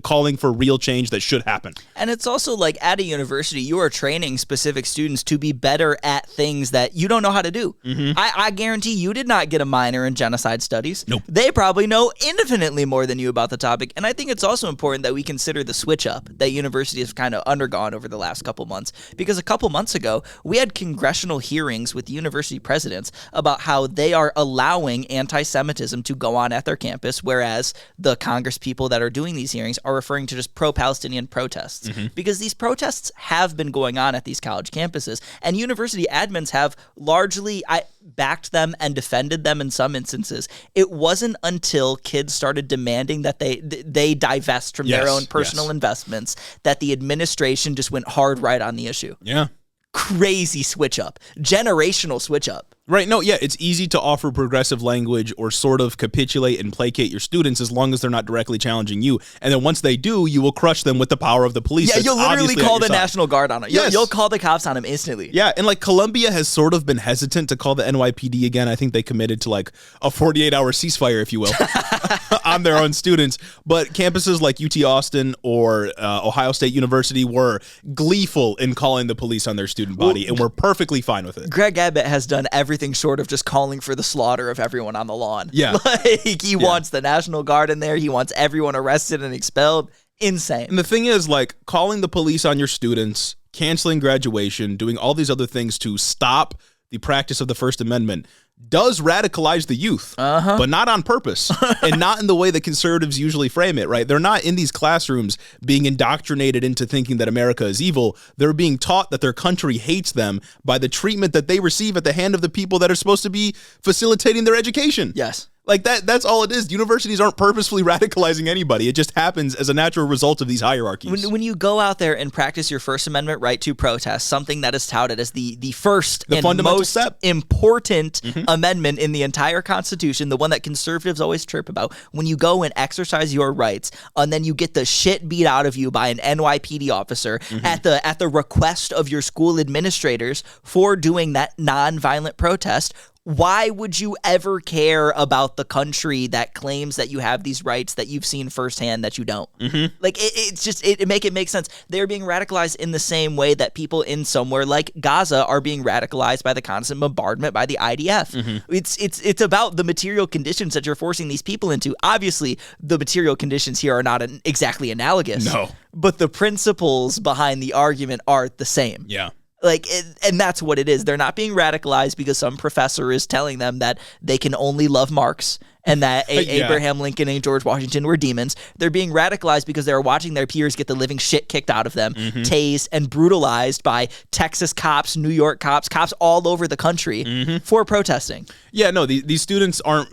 Speaker 2: calling for real change that should happen.
Speaker 1: And it's also like at a university, you are training specific students to be better at things that you don't know how to do. I guarantee you did not get a minor in genocide studies.
Speaker 2: Nope.
Speaker 1: They probably know infinitely more than you about the topic. And I think it's also important that we consider the switch up that universities have kind of undergone over the last couple months. Because a couple months ago, we had congressional hearings with university presidents about how they are allowing anti-Semitism to go on at their campus, whereas the Congress people that are doing these hearings are referring to just pro-Palestinian protests. Because these protests have been going on at these college campuses, and university admins have largely backed them and defended them in some instances. It wasn't until kids started demanding that they divest from their own personal investments that the administration just went hard right on the issue.
Speaker 2: Yeah.
Speaker 1: Crazy switch up. Generational switch up.
Speaker 2: Right. No, yeah, it's easy to offer progressive language or sort of capitulate and placate your students as long as they're not directly challenging you. And then once they do, you will crush them with the power of the police.
Speaker 1: Yeah, you'll literally call the National Guard on it.
Speaker 2: Yes.
Speaker 1: You'll call the cops on them instantly.
Speaker 2: Yeah, and like Colombia has sort of been hesitant to call the NYPD again. I think they committed to like a 48-hour ceasefire, if you will, on their own students. But campuses like UT Austin or Ohio State University were gleeful in calling the police on their student body, and we're perfectly fine with it.
Speaker 1: Greg Abbott has done everything short of just calling for the slaughter of everyone on the lawn.
Speaker 2: Yeah.
Speaker 1: Like, he wants the National Guard in there. He wants everyone arrested and expelled. Insane.
Speaker 2: And the thing is, like, calling the police on your students, canceling graduation, doing all these other things to stop the practice of the First Amendment does radicalize the youth, but not on purpose and not in the way that conservatives usually frame it, right? They're not in these classrooms being indoctrinated into thinking that America is evil. They're being taught that their country hates them by the treatment that they receive at the hand of the people that are supposed to be facilitating their education.
Speaker 1: Yes.
Speaker 2: Like that's all it is. Universities aren't purposefully radicalizing anybody. It just happens as a natural result of these hierarchies.
Speaker 1: When you go out there and practice your First Amendment right to protest, something that is touted as the first and most important amendment in the entire Constitution, the one that conservatives always chirp about, when you go and exercise your rights, and then you get the shit beat out of you by an NYPD officer at the request of your school administrators for doing that non-violent protest, why would you ever care about the country that claims that you have these rights that you've seen firsthand that you don't? Like, it makes sense. They're being radicalized in the same way that people in somewhere like Gaza are being radicalized by the constant bombardment by the IDF. It's about the material conditions that you're forcing these people into. Obviously, the material conditions here are not exactly analogous.
Speaker 2: No.
Speaker 1: But the principles behind the argument are the same.
Speaker 2: Yeah.
Speaker 1: Like, and that's what it is. They're not being radicalized because some professor is telling them that they can only love Marx and that Abraham Lincoln and George Washington were demons. They're being radicalized because they're watching their peers get the living shit kicked out of them, tased and brutalized by Texas cops, New York cops all over the country for protesting.
Speaker 2: Yeah, no, these students aren't...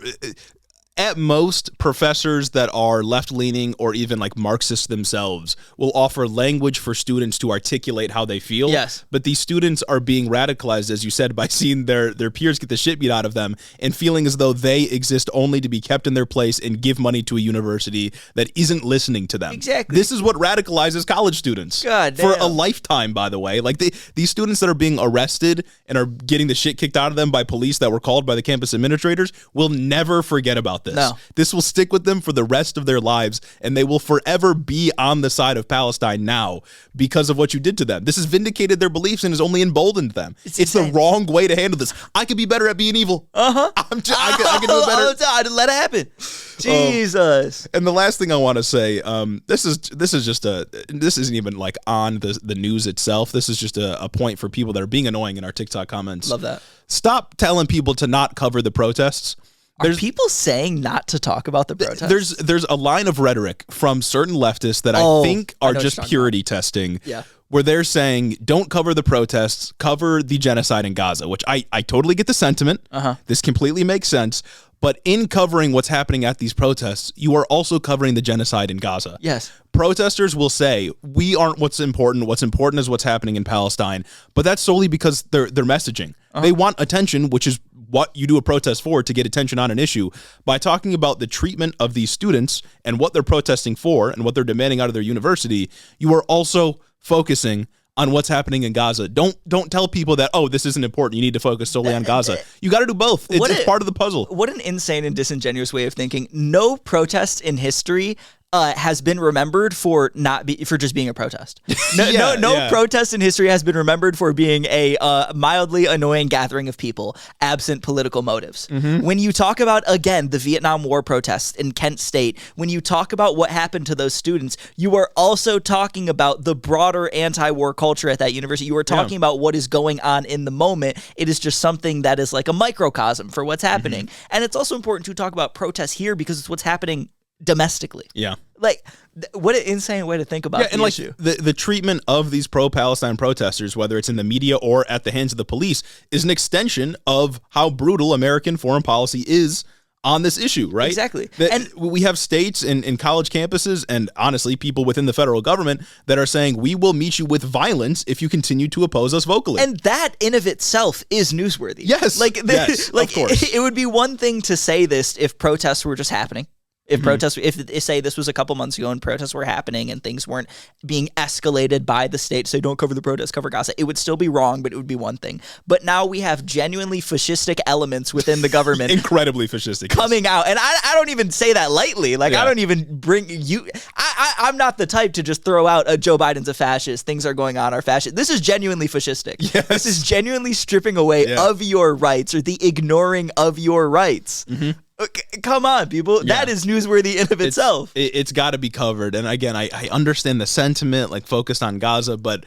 Speaker 2: At most, professors that are left-leaning or even like Marxists themselves will offer language for students to articulate how they feel.
Speaker 1: Yes.
Speaker 2: But these students are being radicalized, as you said, by seeing their peers get the shit beat out of them and feeling as though they exist only to be kept in their place and give money to a university that isn't listening to them.
Speaker 1: Exactly.
Speaker 2: This is what radicalizes college students.
Speaker 1: God
Speaker 2: For
Speaker 1: damn.
Speaker 2: a lifetime, by the way. Like these students that are being arrested and are getting the shit kicked out of them by police that were called by the campus administrators will never forget about this.
Speaker 1: No.
Speaker 2: This will stick with them for the rest of their lives, and they will forever be on the side of Palestine now because of what you did to them. This has vindicated their beliefs and has only emboldened them. It's the wrong way to handle this. I could be better at being evil. I could do it better.
Speaker 1: I'd let it happen. Jesus.
Speaker 2: And the last thing I want to say, this isn't even like on the news itself. This is just a point for people that are being annoying in our TikTok comments.
Speaker 1: Love that.
Speaker 2: Stop telling people to not cover the protests.
Speaker 1: Are people saying not to talk about the protests?
Speaker 2: There's a line of rhetoric from certain leftists that I think are just purity testing.
Speaker 1: Yeah.
Speaker 2: Where they're saying, don't cover the protests, cover the genocide in Gaza, which I totally get the sentiment. This completely makes sense. But in covering what's happening at these protests, you are also covering the genocide in Gaza.
Speaker 1: Yes.
Speaker 2: Protesters will say, we aren't what's important. What's important is what's happening in Palestine. But that's solely because they're messaging. They want attention, which is what you do a protest for, to get attention on an issue. By talking about the treatment of these students and what they're protesting for and what they're demanding out of their university, you are also focusing on what's happening in Gaza. Don't tell people that, oh, this isn't important. You need to focus solely on Gaza. You got to do both. It's part of the puzzle.
Speaker 1: What an insane and disingenuous way of thinking. No protest in history has been remembered for just being a protest. No protest in history has been remembered for being a mildly annoying gathering of people, absent political motives. When you talk about, again, the Vietnam War protests in Kent State, when you talk about what happened to those students, you are also talking about the broader anti-war culture at that university. You are talking about what is going on in the moment. It is just something that is like a microcosm for what's happening. And it's also important to talk about protests here because it's what's happening domestically.
Speaker 2: Yeah.
Speaker 1: Like, what an insane way to think about the issue.
Speaker 2: The treatment of these pro-Palestine protesters, whether it's in the media or at the hands of the police, is an extension of how brutal American foreign policy is on this issue, right?
Speaker 1: Exactly.
Speaker 2: And we have states in college campuses and honestly people within the federal government that are saying we will meet you with violence if you continue to oppose us vocally.
Speaker 1: And that in of itself is newsworthy.
Speaker 2: Yes. Yes, of course.
Speaker 1: It would be one thing to say this if protests were just happening. If protests, if say this was a couple months ago and protests were happening and things weren't being escalated by the state, say don't cover the protests, cover Gaza, it would still be wrong, but it would be one thing. But now we have genuinely fascistic elements within the government,
Speaker 2: incredibly fascistic,
Speaker 1: coming out, and I don't even say that lightly. Like I don't even bring you. I'm not the type to just throw out Joe Biden's a fascist. Things are going on are fascist. This is genuinely fascistic.
Speaker 2: Yes.
Speaker 1: This is genuinely stripping away of your rights or the ignoring of your rights. Come on, people. That is newsworthy in of itself.
Speaker 2: It's got to be covered. And again, I understand the sentiment, like focused on Gaza, but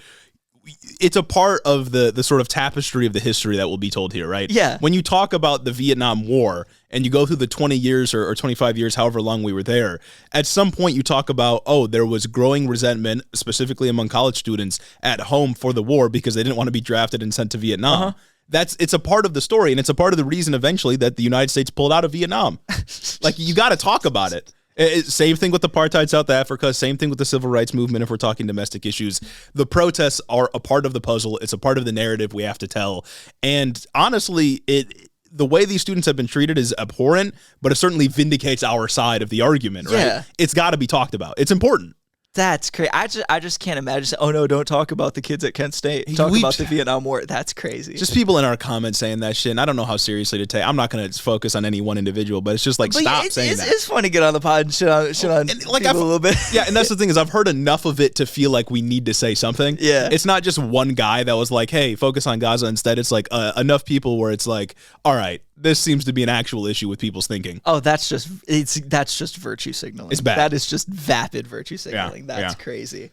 Speaker 2: it's a part of the sort of tapestry of the history that will be told here, right?
Speaker 1: Yeah.
Speaker 2: When you talk about the Vietnam War and you go through the 20 years or 25 years, however long we were there, at some point you talk about, oh, there was growing resentment, specifically among college students at home for the war because they didn't want to be drafted and sent to Vietnam. It's a part of the story, and it's a part of the reason eventually that the United States pulled out of Vietnam. Like, you got to talk about it. Same thing with apartheid South Africa, same thing with the civil rights movement if we're talking domestic issues. The protests are a part of the puzzle. It's a part of the narrative we have to tell. And honestly, the way these students have been treated is abhorrent, but it certainly vindicates our side of the argument, right?
Speaker 1: Yeah.
Speaker 2: It's got to be talked about. It's important.
Speaker 1: That's crazy. I just can't imagine. Oh no, don't talk about the kids at Kent State. Talk about the Vietnam War. That's crazy.
Speaker 2: Just people in our comments saying that shit. And I don't know how seriously to take. I'm not going to focus on any one individual, but it's just like, stop saying that.
Speaker 1: It's fun to get on the pod and shit on like people a little bit.
Speaker 2: Yeah, and that's the thing is I've heard enough of it to feel like we need to say something.
Speaker 1: Yeah,
Speaker 2: it's not just one guy that was like, hey, focus on Gaza. Instead, it's like enough people where it's like, all right, this seems to be an actual issue with people's thinking.
Speaker 1: Oh, that's just virtue signaling.
Speaker 2: It's bad.
Speaker 1: That is just vapid virtue signaling.
Speaker 2: Yeah,
Speaker 1: that's crazy.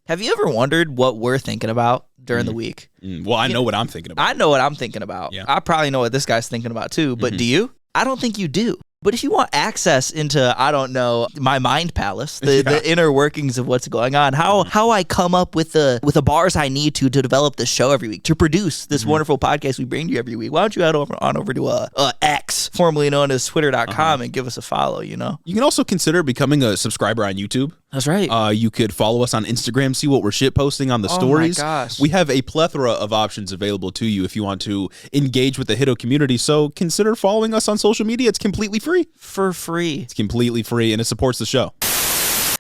Speaker 1: Have you ever wondered what we're thinking about during the week?
Speaker 2: Well, I know what I'm thinking about.
Speaker 1: I know what I'm thinking about.
Speaker 2: Yeah.
Speaker 1: I probably know what this guy's thinking about too, but do you? I don't think you do. But if you want access into, I don't know, my mind palace, the inner workings of what's going on, how I come up with the bars I need to develop this show every week, to produce this wonderful podcast we bring to you every week, why don't you head over to X, formerly known as Twitter.com, and give us a follow, you know?
Speaker 2: You can also consider becoming a subscriber on YouTube.
Speaker 1: That's right.
Speaker 2: You could follow us on Instagram, see what we're shit posting on the stories.
Speaker 1: Oh my gosh.
Speaker 2: We have a plethora of options available to you if you want to engage with the Hiddo community. So consider following us on social media. It's completely free.
Speaker 1: For free.
Speaker 2: It's completely free, and it supports the show.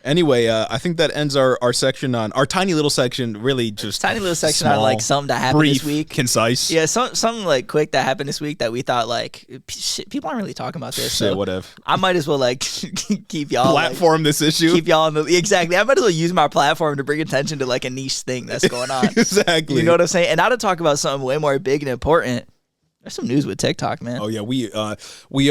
Speaker 2: Anyway, I think that ends our section on our tiny little section. Really, just
Speaker 1: tiny little section
Speaker 2: small,
Speaker 1: on like something that happened
Speaker 2: brief,
Speaker 1: this week.
Speaker 2: Concise.
Speaker 1: Yeah, something like quick that happened this week that we thought like shit, people aren't really talking about this.
Speaker 2: Shit,
Speaker 1: so
Speaker 2: what if?
Speaker 1: I might as well like keep y'all
Speaker 2: platform this issue.
Speaker 1: Keep y'all on the exactly. I might as well use my platform to bring attention to like a niche thing that's going on.
Speaker 2: Exactly.
Speaker 1: You know what I'm saying? And now to talk about something way more big and important. There's some news with TikTok, man.
Speaker 2: Oh yeah, we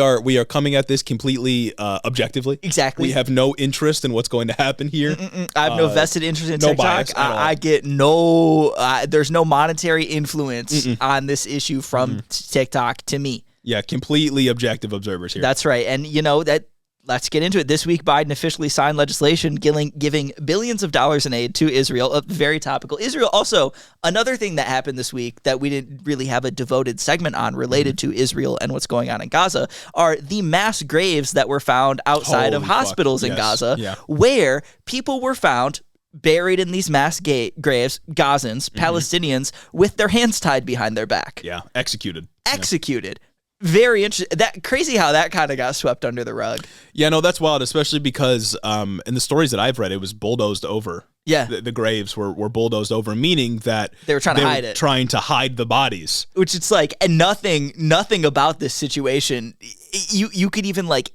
Speaker 2: are coming at this completely objectively.
Speaker 1: Exactly.
Speaker 2: We have no interest in what's going to happen here.
Speaker 1: I have no vested interest in
Speaker 2: no
Speaker 1: TikTok.
Speaker 2: bias at all.
Speaker 1: I get no. There's no monetary influence on this issue from TikTok to me.
Speaker 2: Yeah, completely objective observers here.
Speaker 1: That's right, and you know that. Let's get into it. This week, Biden officially signed legislation giving billions of dollars in aid to Israel. Very topical. Israel also, another thing that happened this week that we didn't really have a devoted segment on related to Israel and what's going on in Gaza are the mass graves that were found outside of hospitals in Gaza, where people were found buried in these mass graves, Gazans, Palestinians, with their hands tied behind their back.
Speaker 2: Yeah, executed.
Speaker 1: Executed. Very interesting. That crazy how that kind of got swept under the rug.
Speaker 2: Yeah, no, that's wild, especially because in the stories that I've read, it was bulldozed over.
Speaker 1: Yeah,
Speaker 2: the graves were bulldozed over, meaning that
Speaker 1: they were trying to hide it,
Speaker 2: trying to hide the bodies.
Speaker 1: Which it's like, and nothing about this situation. You could even like,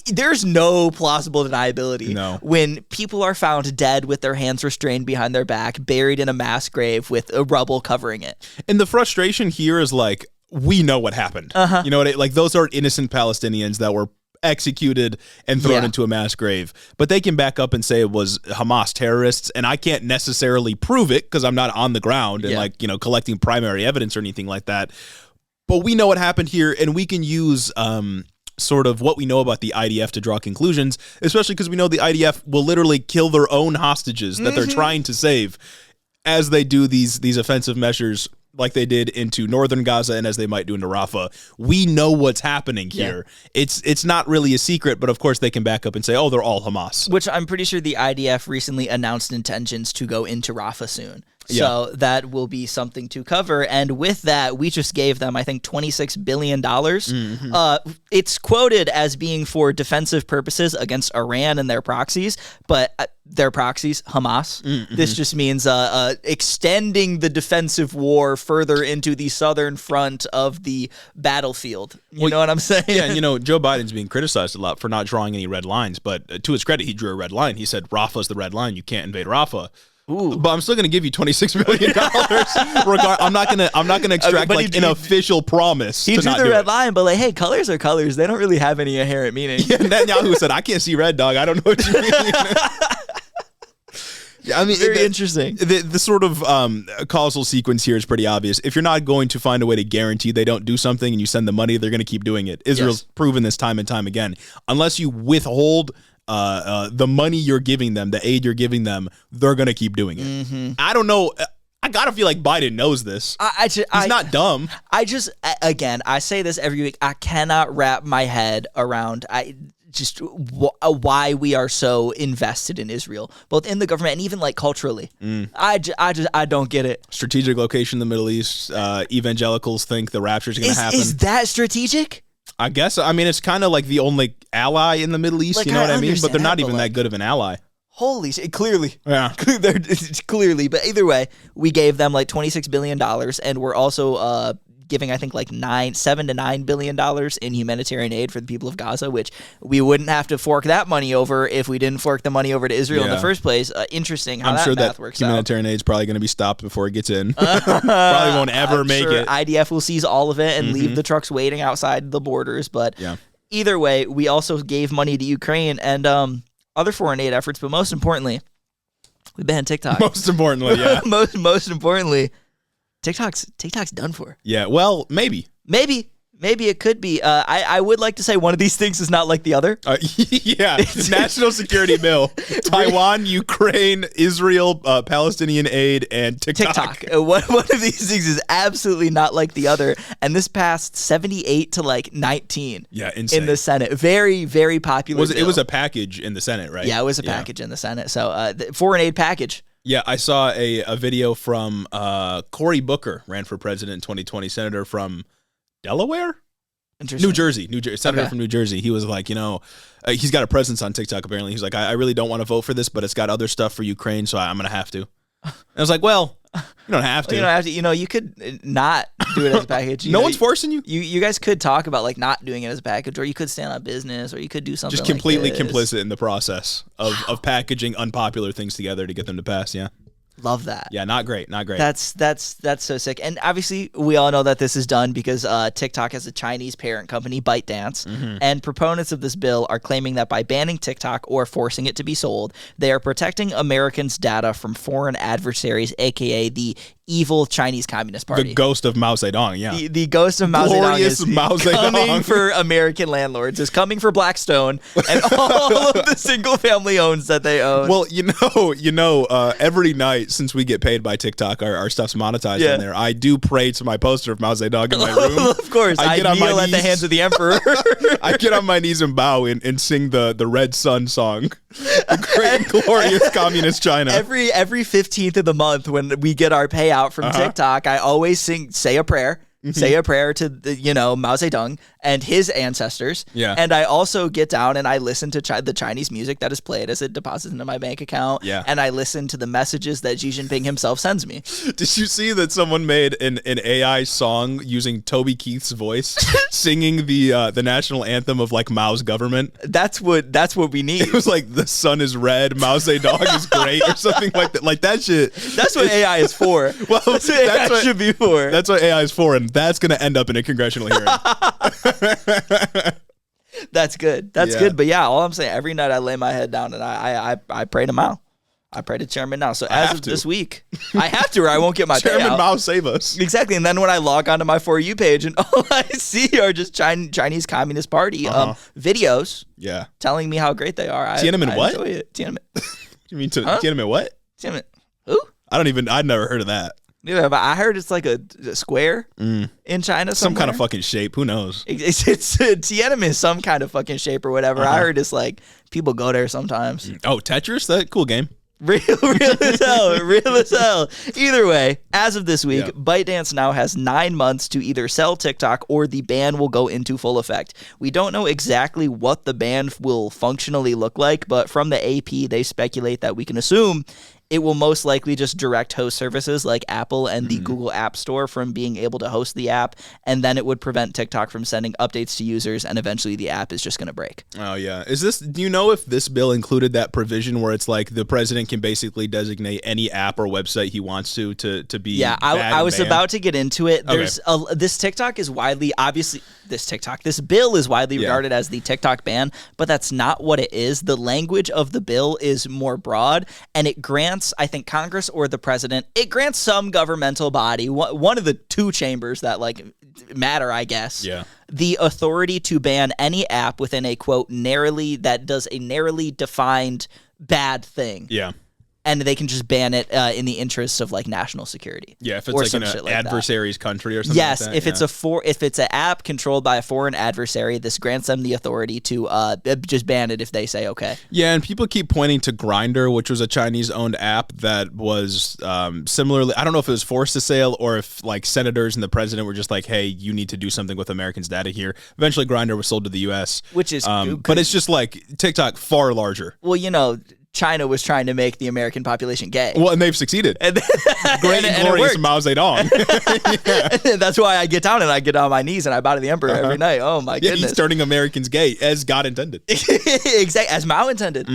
Speaker 1: there's no plausible deniability.
Speaker 2: No.
Speaker 1: When people are found dead with their hands restrained behind their back, buried in a mass grave with a rubble covering it.
Speaker 2: And the frustration here is like, we know what happened. You know what? Like those are innocent Palestinians that were executed and thrown into a mass grave. But they can back up and say it was Hamas terrorists, and I can't necessarily prove it because I'm not on the ground and like, you know, collecting primary evidence or anything like that. But we know what happened here, and we can use sort of what we know about the IDF to draw conclusions, especially because we know the IDF will literally kill their own hostages that they're trying to save as they do these offensive measures like they did into northern Gaza and as they might do into Rafah. We know what's happening here. Yeah. It's not really a secret, but of course they can back up and say, oh, they're all Hamas.
Speaker 1: Which I'm pretty sure the IDF recently announced intentions to go into Rafah soon. So that will be something to cover. And with that, we just gave them, I think, $26 billion. It's quoted as being for defensive purposes against Iran and their proxies, but their proxies, Hamas. This just means extending the defensive war further into the southern front of the battlefield. You know what I'm saying?
Speaker 2: Yeah, and Joe Biden's being criticized a lot for not drawing any red lines, but to his credit, he drew a red line. He said, Rafah's the red line. You can't invade Rafah. Ooh. But I'm still going to give you $26 million. I'm not going to extract an official promise.
Speaker 1: He drew the red line, but hey, colors are colors. They don't really have any inherent meaning.
Speaker 2: Yeah, Netanyahu said, I can't see red, dog. I don't know what you mean. Yeah, I mean,
Speaker 1: very interesting.
Speaker 2: The sort of causal sequence here is pretty obvious. If you're not going to find a way to guarantee they don't do something and you send the money, they're going to keep doing it. Israel's proven this time and time again. Unless you withhold the money you're giving them, the aid you're giving them, they're going to keep doing it. I don't know. I got to feel like Biden knows this. He's not dumb.
Speaker 1: I say this every week. I cannot wrap my head around why we are so invested in Israel, both in the government and even like culturally. I don't get it.
Speaker 2: Strategic location in the Middle East. Evangelicals think the rapture is going to happen.
Speaker 1: Is that strategic?
Speaker 2: I guess. I mean, it's kind of like the only ally in the Middle East, you know what I mean? But they're not even that good of an ally.
Speaker 1: Holy shit, clearly.
Speaker 2: Yeah.
Speaker 1: Clearly. But either way, we gave them like $26 billion, and we're also giving, I think, like $7 to $9 billion in humanitarian aid for the people of Gaza, which we wouldn't have to fork that money over if we didn't fork the money over to Israel in the first place. Interesting how that math works out.
Speaker 2: Humanitarian aid is probably going to be stopped before it gets in. Probably won't ever make it.
Speaker 1: IDF will seize all of it and leave the trucks waiting outside the borders. But either way, we also gave money to Ukraine and other foreign aid efforts, but most importantly, we banned TikTok.
Speaker 2: Most importantly, yeah.
Speaker 1: most importantly, TikTok's done for.
Speaker 2: Yeah, well, maybe
Speaker 1: it could be. I would like to say one of these things is not like the other.
Speaker 2: National security bill. Taiwan, Ukraine, Israel, Palestinian aid, and TikTok.
Speaker 1: One of these things is absolutely not like the other. And this passed 78 to like 19.
Speaker 2: Yeah, insane.
Speaker 1: In the Senate. Very, very popular bill.
Speaker 2: It was a package in the Senate, right?
Speaker 1: Yeah, it was a package in the Senate. So foreign aid package.
Speaker 2: Yeah, I saw a video from Cory Booker, ran for president in 2020, senator from Delaware? New Jersey, senator from New Jersey. He was like, he's got a presence on TikTok apparently. He's like, I really don't want to vote for this, but it's got other stuff for Ukraine, so I'm going to have to. And I was like, well, you don't have to.
Speaker 1: You don't have to. You could not do it as a package.
Speaker 2: No one's forcing you.
Speaker 1: You guys could talk about like not doing it as a package, or you could stand on business, or you could do something
Speaker 2: just completely complicit in the process of packaging unpopular things together to get them to pass. Yeah.
Speaker 1: Love that.
Speaker 2: Yeah, not great.
Speaker 1: That's so sick. And obviously, we all know that this is done because TikTok has a Chinese parent company, ByteDance, and proponents of this bill are claiming that by banning TikTok or forcing it to be sold, they are protecting Americans' data from foreign adversaries, aka the evil Chinese Communist Party.
Speaker 2: The ghost of Mao Zedong, yeah.
Speaker 1: The ghost of Mao Zedong is coming for American landlords, is coming for Blackstone and all of the single-family homes that they own.
Speaker 2: Well, every night since we get paid by TikTok, our stuff's monetized in there. I do pray to my poster of Mao Zedong in my room.
Speaker 1: Of course. I kneel at the hands of the emperor.
Speaker 2: I get on my knees and bow and sing the Red Sun song. The great and glorious communist China.
Speaker 1: Every 15th of the month when we get our payout from TikTok, I always say a prayer. Say a prayer to Mao Zedong and his ancestors. Yeah. And I also get down and I listen to the Chinese music that is played as it deposits into my bank account. Yeah. And I listen to the messages that Xi Jinping himself sends me.
Speaker 2: Did you see that someone made an AI song using Toby Keith's voice singing the national anthem of like Mao's government?
Speaker 1: That's what we need.
Speaker 2: It was like the sun is red, Mao Zedong is great, or something like that. Like that shit.
Speaker 1: That's what AI is for. Well, that's what AI should be for.
Speaker 2: That's what AI is for, and that's going to end up in a congressional hearing.
Speaker 1: That's good. That's good. But yeah, all I'm saying, every night I lay my head down and I pray to Mao. I pray to Chairman Mao. So as of this week, I have to, or I won't get my
Speaker 2: Chairman
Speaker 1: payout.
Speaker 2: Mao, save us.
Speaker 1: Exactly. And then when I log onto my For You page, and all I see are just Chinese Communist Party videos.
Speaker 2: Yeah.
Speaker 1: Telling me how great they are.
Speaker 2: Tiananmen what?
Speaker 1: Enjoy it. Tiananmen.
Speaker 2: You mean Tiananmen what?
Speaker 1: Tiananmen. Who?
Speaker 2: I'd never heard of that.
Speaker 1: Yeah, but I heard it's like a square in China.
Speaker 2: Some kind of
Speaker 1: somewhere.
Speaker 2: fucking shape. Who knows?
Speaker 1: It's Tiananmen is some kind of fucking shape or whatever. I heard it's like people go there sometimes.
Speaker 2: Oh, Tetris? That cool game.
Speaker 1: Real as hell, real as hell. Either way, as of this week,
Speaker 2: Yeah.
Speaker 1: ByteDance now has 9 months to either sell TikTok or the ban will go into full effect. We don't know exactly what the ban will functionally look like, but from the AP, they speculate that we can assume it will most likely just direct host services like Apple and the Google App Store from being able to host the app, and then it would prevent TikTok from sending updates to users, and eventually the app is just going to break.
Speaker 2: Oh, yeah. Do you know if this bill included that provision where it's like the president can basically designate any app or website he wants to be
Speaker 1: Yeah,
Speaker 2: bad
Speaker 1: I
Speaker 2: and
Speaker 1: was
Speaker 2: banned?
Speaker 1: about to get into it. There's this TikTok is widely, obviously, this bill is widely regarded as the TikTok ban, but that's not what it is. The language of the bill is more broad, and it grants, I think, Congress or the president, it grants some governmental body, one of the two chambers that like matter, I guess, the authority to ban any app within a, quote, that does a narrowly defined bad thing.
Speaker 2: Yeah.
Speaker 1: And they can just ban it in the interests of like national security.
Speaker 2: Yeah, if it's
Speaker 1: or
Speaker 2: like
Speaker 1: some
Speaker 2: in
Speaker 1: shit
Speaker 2: an
Speaker 1: like that.
Speaker 2: adversary's country or something
Speaker 1: Yes,
Speaker 2: like that.
Speaker 1: if it's an app controlled by a foreign adversary, this grants them the authority to just ban it if they say okay.
Speaker 2: Yeah, and people keep pointing to Grindr, which was a Chinese-owned app that was similarly, I don't know if it was forced to sale or if like senators and the president were just like, hey, you need to do something with Americans' data here. Eventually, Grindr was sold to the U.S.
Speaker 1: Which is
Speaker 2: but it's just like TikTok far larger.
Speaker 1: Well, you know, China was trying to make the American population gay.
Speaker 2: Well, and they've succeeded.
Speaker 1: And
Speaker 2: Great and glorious Mao Zedong.
Speaker 1: That's why I get down and I get on my knees and I bow to the emperor every night. Oh my
Speaker 2: Yeah,
Speaker 1: goodness.
Speaker 2: he's turning Americans gay as God intended.
Speaker 1: Exactly, as Mao intended.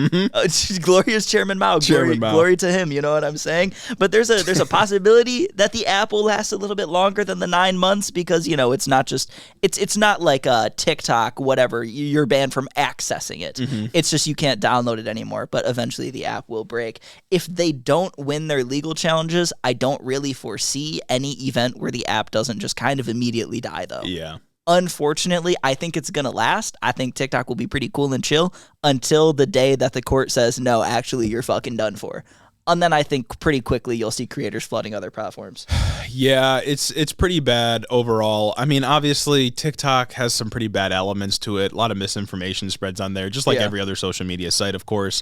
Speaker 1: Glorious Chairman Mao. Glory to him. You know what I'm saying? But there's a possibility that the app will last a little bit longer than the 9 months because you know it's not just it's not like a TikTok whatever. You're banned from accessing it. It's just you can't download it anymore. But eventually the app will break. If they don't win their legal challenges, I don't really foresee any event where the app doesn't just kind of immediately die though.
Speaker 2: Yeah.
Speaker 1: Unfortunately, I think it's going to last. I think TikTok will be pretty cool and chill until the day that the court says, no, actually, you're fucking done for. And then I think pretty quickly you'll see creators flooding other platforms.
Speaker 2: Yeah, it's pretty bad overall. I mean, obviously, TikTok has some pretty bad elements to it. A lot of misinformation spreads on there, just like every other social media site, of course.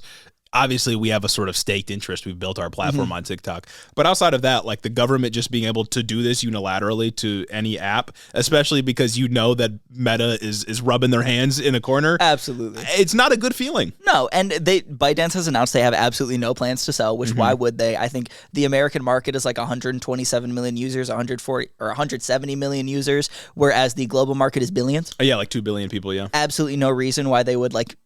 Speaker 2: Obviously, we have a sort of staked interest. We've built our platform on TikTok. But outside of that, like the government just being able to do this unilaterally to any app, especially because you know that Meta is rubbing their hands in a corner.
Speaker 1: Absolutely.
Speaker 2: It's not a good feeling.
Speaker 1: No, and ByteDance has announced they have absolutely no plans to sell, which why would they? I think the American market is like 127 million users, 140 or 170 million users, whereas the global market is billions.
Speaker 2: Yeah, like 2 billion people, yeah.
Speaker 1: Absolutely no reason why they would like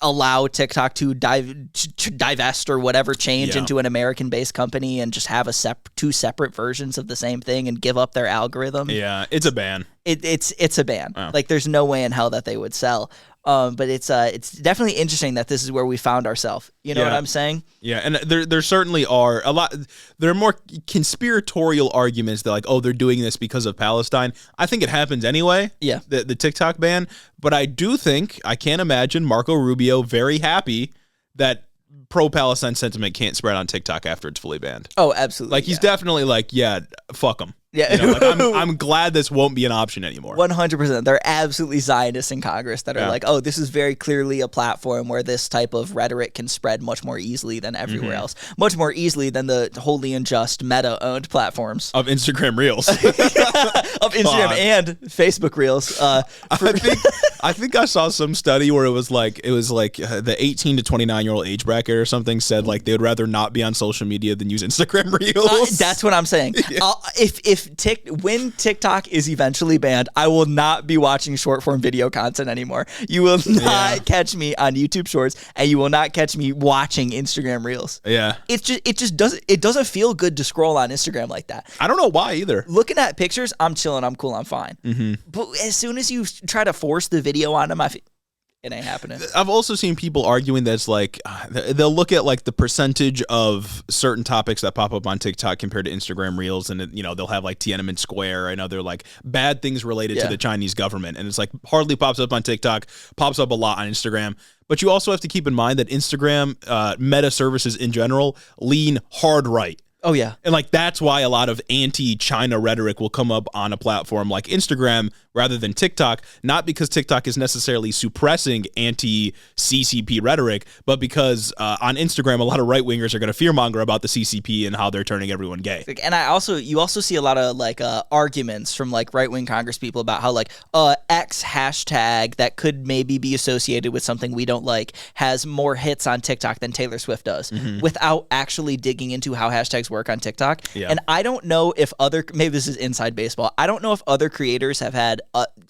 Speaker 1: allow TikTok to divest or whatever, change into an American-based company and just have two separate versions of the same thing and give up their algorithm.
Speaker 2: Yeah, it's a ban.
Speaker 1: It's a ban.
Speaker 2: Oh.
Speaker 1: Like there's no way in hell that they would sell. But it's definitely interesting that this is where we found ourselves. You know what I'm saying?
Speaker 2: Yeah, and there certainly are a lot. There are more conspiratorial arguments that like, oh, they're doing this because of Palestine. I think it happens anyway.
Speaker 1: Yeah.
Speaker 2: The TikTok ban, but I do think I can't imagine Marco Rubio very happy that pro-Palestine sentiment can't spread on TikTok after it's fully banned.
Speaker 1: Oh, absolutely.
Speaker 2: Like he's definitely like, yeah, fuck them.
Speaker 1: Yeah,
Speaker 2: you know, like, I'm glad this won't be an option anymore.
Speaker 1: 100%. They're absolutely Zionists in Congress that are like, oh, this is very clearly a platform where this type of rhetoric can spread much more easily than everywhere else. Much more easily than the wholly unjust Meta-owned platforms.
Speaker 2: Of Instagram Reels.
Speaker 1: Of Instagram and Facebook Reels.
Speaker 2: I think I saw some study where it was like the 18 to 29-year-old age bracket or something said like they would rather not be on social media than use Instagram Reels.
Speaker 1: That's what I'm saying. Yeah. When TikTok is eventually banned, I will not be watching short form video content anymore. You will not catch me on YouTube Shorts, and you will not catch me watching Instagram Reels.
Speaker 2: Yeah,
Speaker 1: it doesn't feel good to scroll on Instagram like that.
Speaker 2: I don't know why either.
Speaker 1: Looking at pictures, I'm chilling, I'm cool, I'm fine. But as soon as you try to force the video on them, it ain't happening.
Speaker 2: I've also seen people arguing that it's like they'll look at like the percentage of certain topics that pop up on TikTok compared to Instagram Reels, and they'll have like Tiananmen Square and other like bad things related to the Chinese government, and it's like hardly pops up on TikTok, pops up a lot on Instagram. But you also have to keep in mind that Instagram, Meta services in general, lean hard right.
Speaker 1: Oh, yeah.
Speaker 2: And like that's why a lot of anti-China rhetoric will come up on a platform like Instagram rather than TikTok, not because TikTok is necessarily suppressing anti-CCP rhetoric, but because on Instagram a lot of right-wingers are going to fearmonger about the CCP and how they're turning everyone gay.
Speaker 1: And you also see a lot of like arguments from like right-wing Congress people about how like X hashtag that could maybe be associated with something we don't like has more hits on TikTok than Taylor Swift does, without actually digging into how hashtags work on TikTok.
Speaker 2: Yeah.
Speaker 1: And I don't know if maybe this is inside baseball, I don't know if other creators have had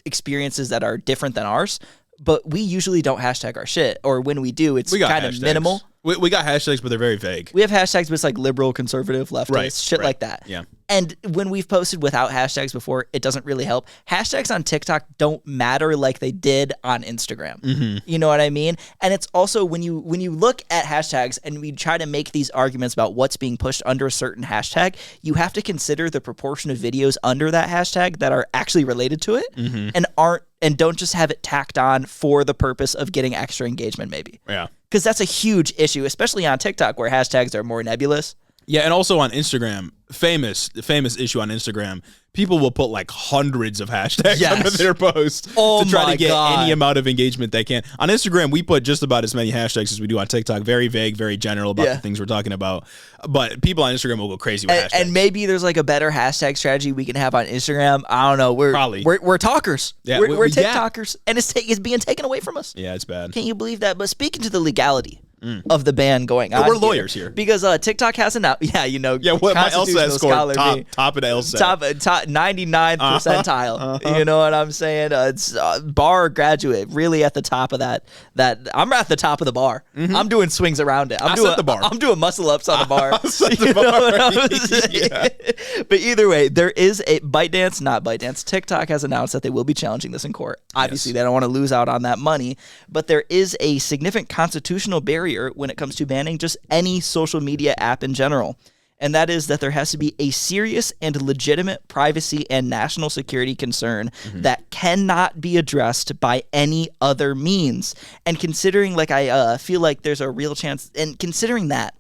Speaker 1: experiences that are different than ours, but we usually don't hashtag our shit, or when we do, it's kind of minimal.
Speaker 2: We got hashtags, but they're very vague.
Speaker 1: We have hashtags, but it's like liberal, conservative, leftist, shit like that.
Speaker 2: Yeah.
Speaker 1: And when we've posted without hashtags before, it doesn't really help. Hashtags on TikTok don't matter like they did on Instagram. You know what I mean? And it's also when you look at hashtags and we try to make these arguments about what's being pushed under a certain hashtag, you have to consider the proportion of videos under that hashtag that are actually related to it and don't just have it tacked on for the purpose of getting extra engagement, maybe.
Speaker 2: Yeah.
Speaker 1: Because that's a huge issue, especially on TikTok where hashtags are more nebulous.
Speaker 2: Yeah, and also on Instagram, famous issue on Instagram, people will put like hundreds of hashtags under their posts to try to get any amount of engagement they can. On Instagram, we put just about as many hashtags as we do on TikTok. Very vague, very general about the things we're talking about. But people on Instagram will go crazy with hashtags.
Speaker 1: And maybe there's like a better hashtag strategy we can have on Instagram. I don't know. We're talkers. Yeah, we're TikTokers, and it's being taken away from us.
Speaker 2: Yeah, it's bad.
Speaker 1: Can't you believe that? But speaking to the legality of the ban going on,
Speaker 2: we're lawyers here
Speaker 1: because TikTok has announced. Yeah, you know.
Speaker 2: Yeah, what my LSAT score top of the LSAT.
Speaker 1: Top 99th percentile. You know what I'm saying? It's bar graduate, really at the top of that. I'm at the top of the bar. I'm doing swings around it. I'm doing muscle ups on the bar. But either way, there is a ByteDance. TikTok has announced that they will be challenging this in court. Obviously, they don't want to lose out on that money, but there is a significant constitutional barrier when it comes to banning just any social media app in general. And that is that there has to be a serious and legitimate privacy and national security concern that cannot be addressed by any other means. And considering, I feel like there's a real chance, and considering that,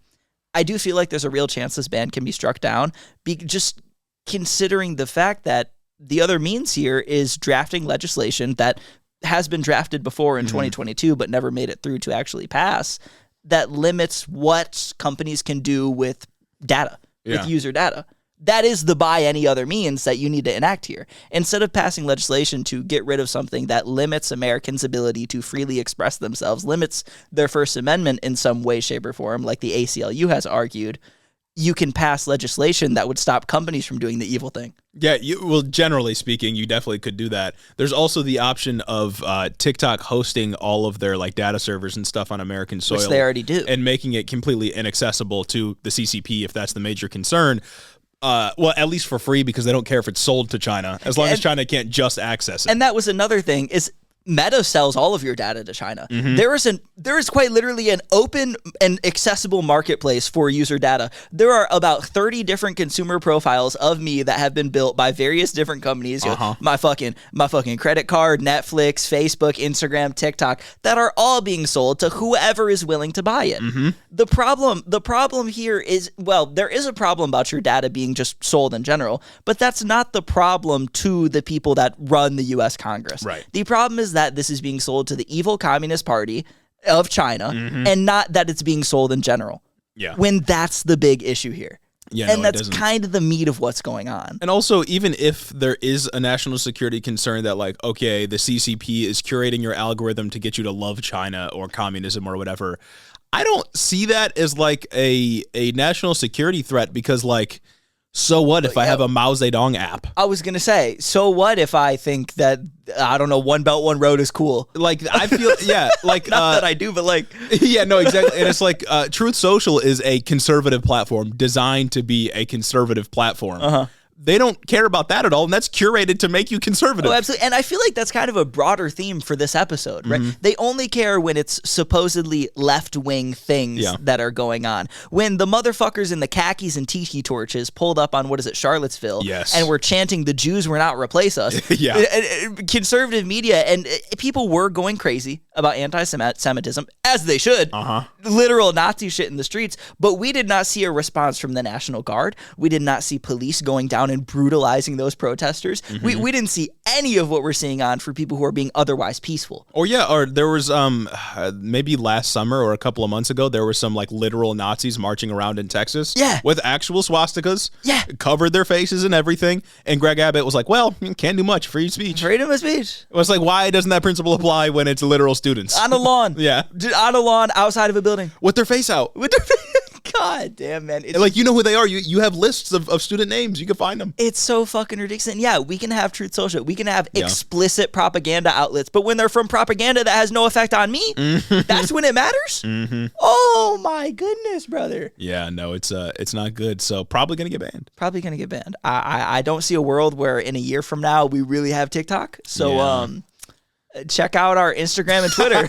Speaker 1: I do feel like there's a real chance this ban can be struck down, just considering the fact that the other means here is drafting legislation that has been drafted before in 2022 but never made it through to actually pass, that limits what companies can do with data, with user data. That is the by any other means that you need to enact here. Instead of passing legislation to get rid of something that limits Americans' ability to freely express themselves, limits their First Amendment in some way, shape, or form, like the ACLU has argued, you can pass legislation that would stop companies from doing the evil thing.
Speaker 2: Yeah, generally speaking, you definitely could do that. There's also the option of TikTok hosting all of their data servers and stuff on American soil.
Speaker 1: Which they already do.
Speaker 2: And making it completely inaccessible to the CCP if that's the major concern. Well, at least for free, because they don't care if it's sold to China, as long as China can't just access it.
Speaker 1: And that was another thing, is Meta sells all of your data to China. There is quite literally an open and accessible marketplace for user data. There are about 30 different consumer profiles of me that have been built by various different companies. My fucking credit card, Netflix, Facebook, Instagram, TikTok, that are all being sold to whoever is willing to buy it. The problem here is, well, there is a problem about your data being just sold in general, but that's not the problem to the people that run the US Congress.
Speaker 2: Right.
Speaker 1: The problem is that this is being sold to the evil Communist Party of China, and not that it's being sold in general.
Speaker 2: Yeah.
Speaker 1: When that's the big issue here.
Speaker 2: Yeah,
Speaker 1: and that's kind of the meat of what's going on.
Speaker 2: And also, even if there is a national security concern that, okay, the CCP is curating your algorithm to get you to love China or communism or whatever, I don't see that as a national security threat, because so what if I have a Mao Zedong app?
Speaker 1: I was going to say, so what if I think that, I don't know, One Belt, One Road is cool?
Speaker 2: I feel, not
Speaker 1: that I do, but
Speaker 2: yeah, no, exactly. And it's Truth Social is a conservative platform designed to be a conservative platform. they don't care about that at all, and that's curated to make you conservative.
Speaker 1: Oh, absolutely. And I feel like that's kind of a broader theme for this episode, right? They only care when it's supposedly left-wing things that are going on. When the motherfuckers in the khakis and tiki torches pulled up on, Charlottesville, and were chanting, "The Jews will not replace us." Conservative media and people were going crazy about anti-Semitism, as they should. Literal Nazi shit in the streets. But we did not see a response from the National Guard. We did not see police going down and brutalizing those protesters. We didn't see any of what we're seeing on for people who are being otherwise peaceful.
Speaker 2: Or there was maybe last summer or a couple of months ago, there were some like literal Nazis marching around in Texas with actual swastikas, covered their faces and everything. And Greg Abbott was like, well, can't do much. Free speech.
Speaker 1: Freedom of speech.
Speaker 2: It was like, why doesn't that principle apply when it's literal students?
Speaker 1: On a lawn. On a lawn outside of a building.
Speaker 2: With their face out.
Speaker 1: God damn, man. It's
Speaker 2: like, you know who they are. You have lists of student names. You can find them.
Speaker 1: It's so fucking ridiculous. And yeah, we can have Truth Social. We can have explicit propaganda outlets. But when they're from propaganda that has no effect on me, that's when it matters? Oh, my goodness, brother.
Speaker 2: Yeah, no, it's not good. So probably going to get banned.
Speaker 1: Probably going to get banned. I don't see a world where in a year from now we really have TikTok. So, check out our Instagram and Twitter.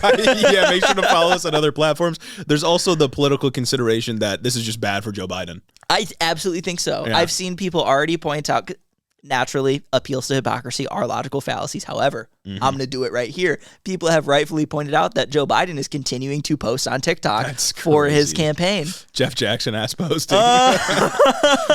Speaker 2: Make sure to follow us on other platforms. There's also the political consideration that this is just bad for Joe Biden.
Speaker 1: I absolutely think so. I've seen people already point out, naturally, appeals to hypocrisy are logical fallacies. However, I'm going to do it right here. People have rightfully pointed out that Joe Biden is continuing to post on TikTok for his campaign.
Speaker 2: Jeff Jackson ass posting.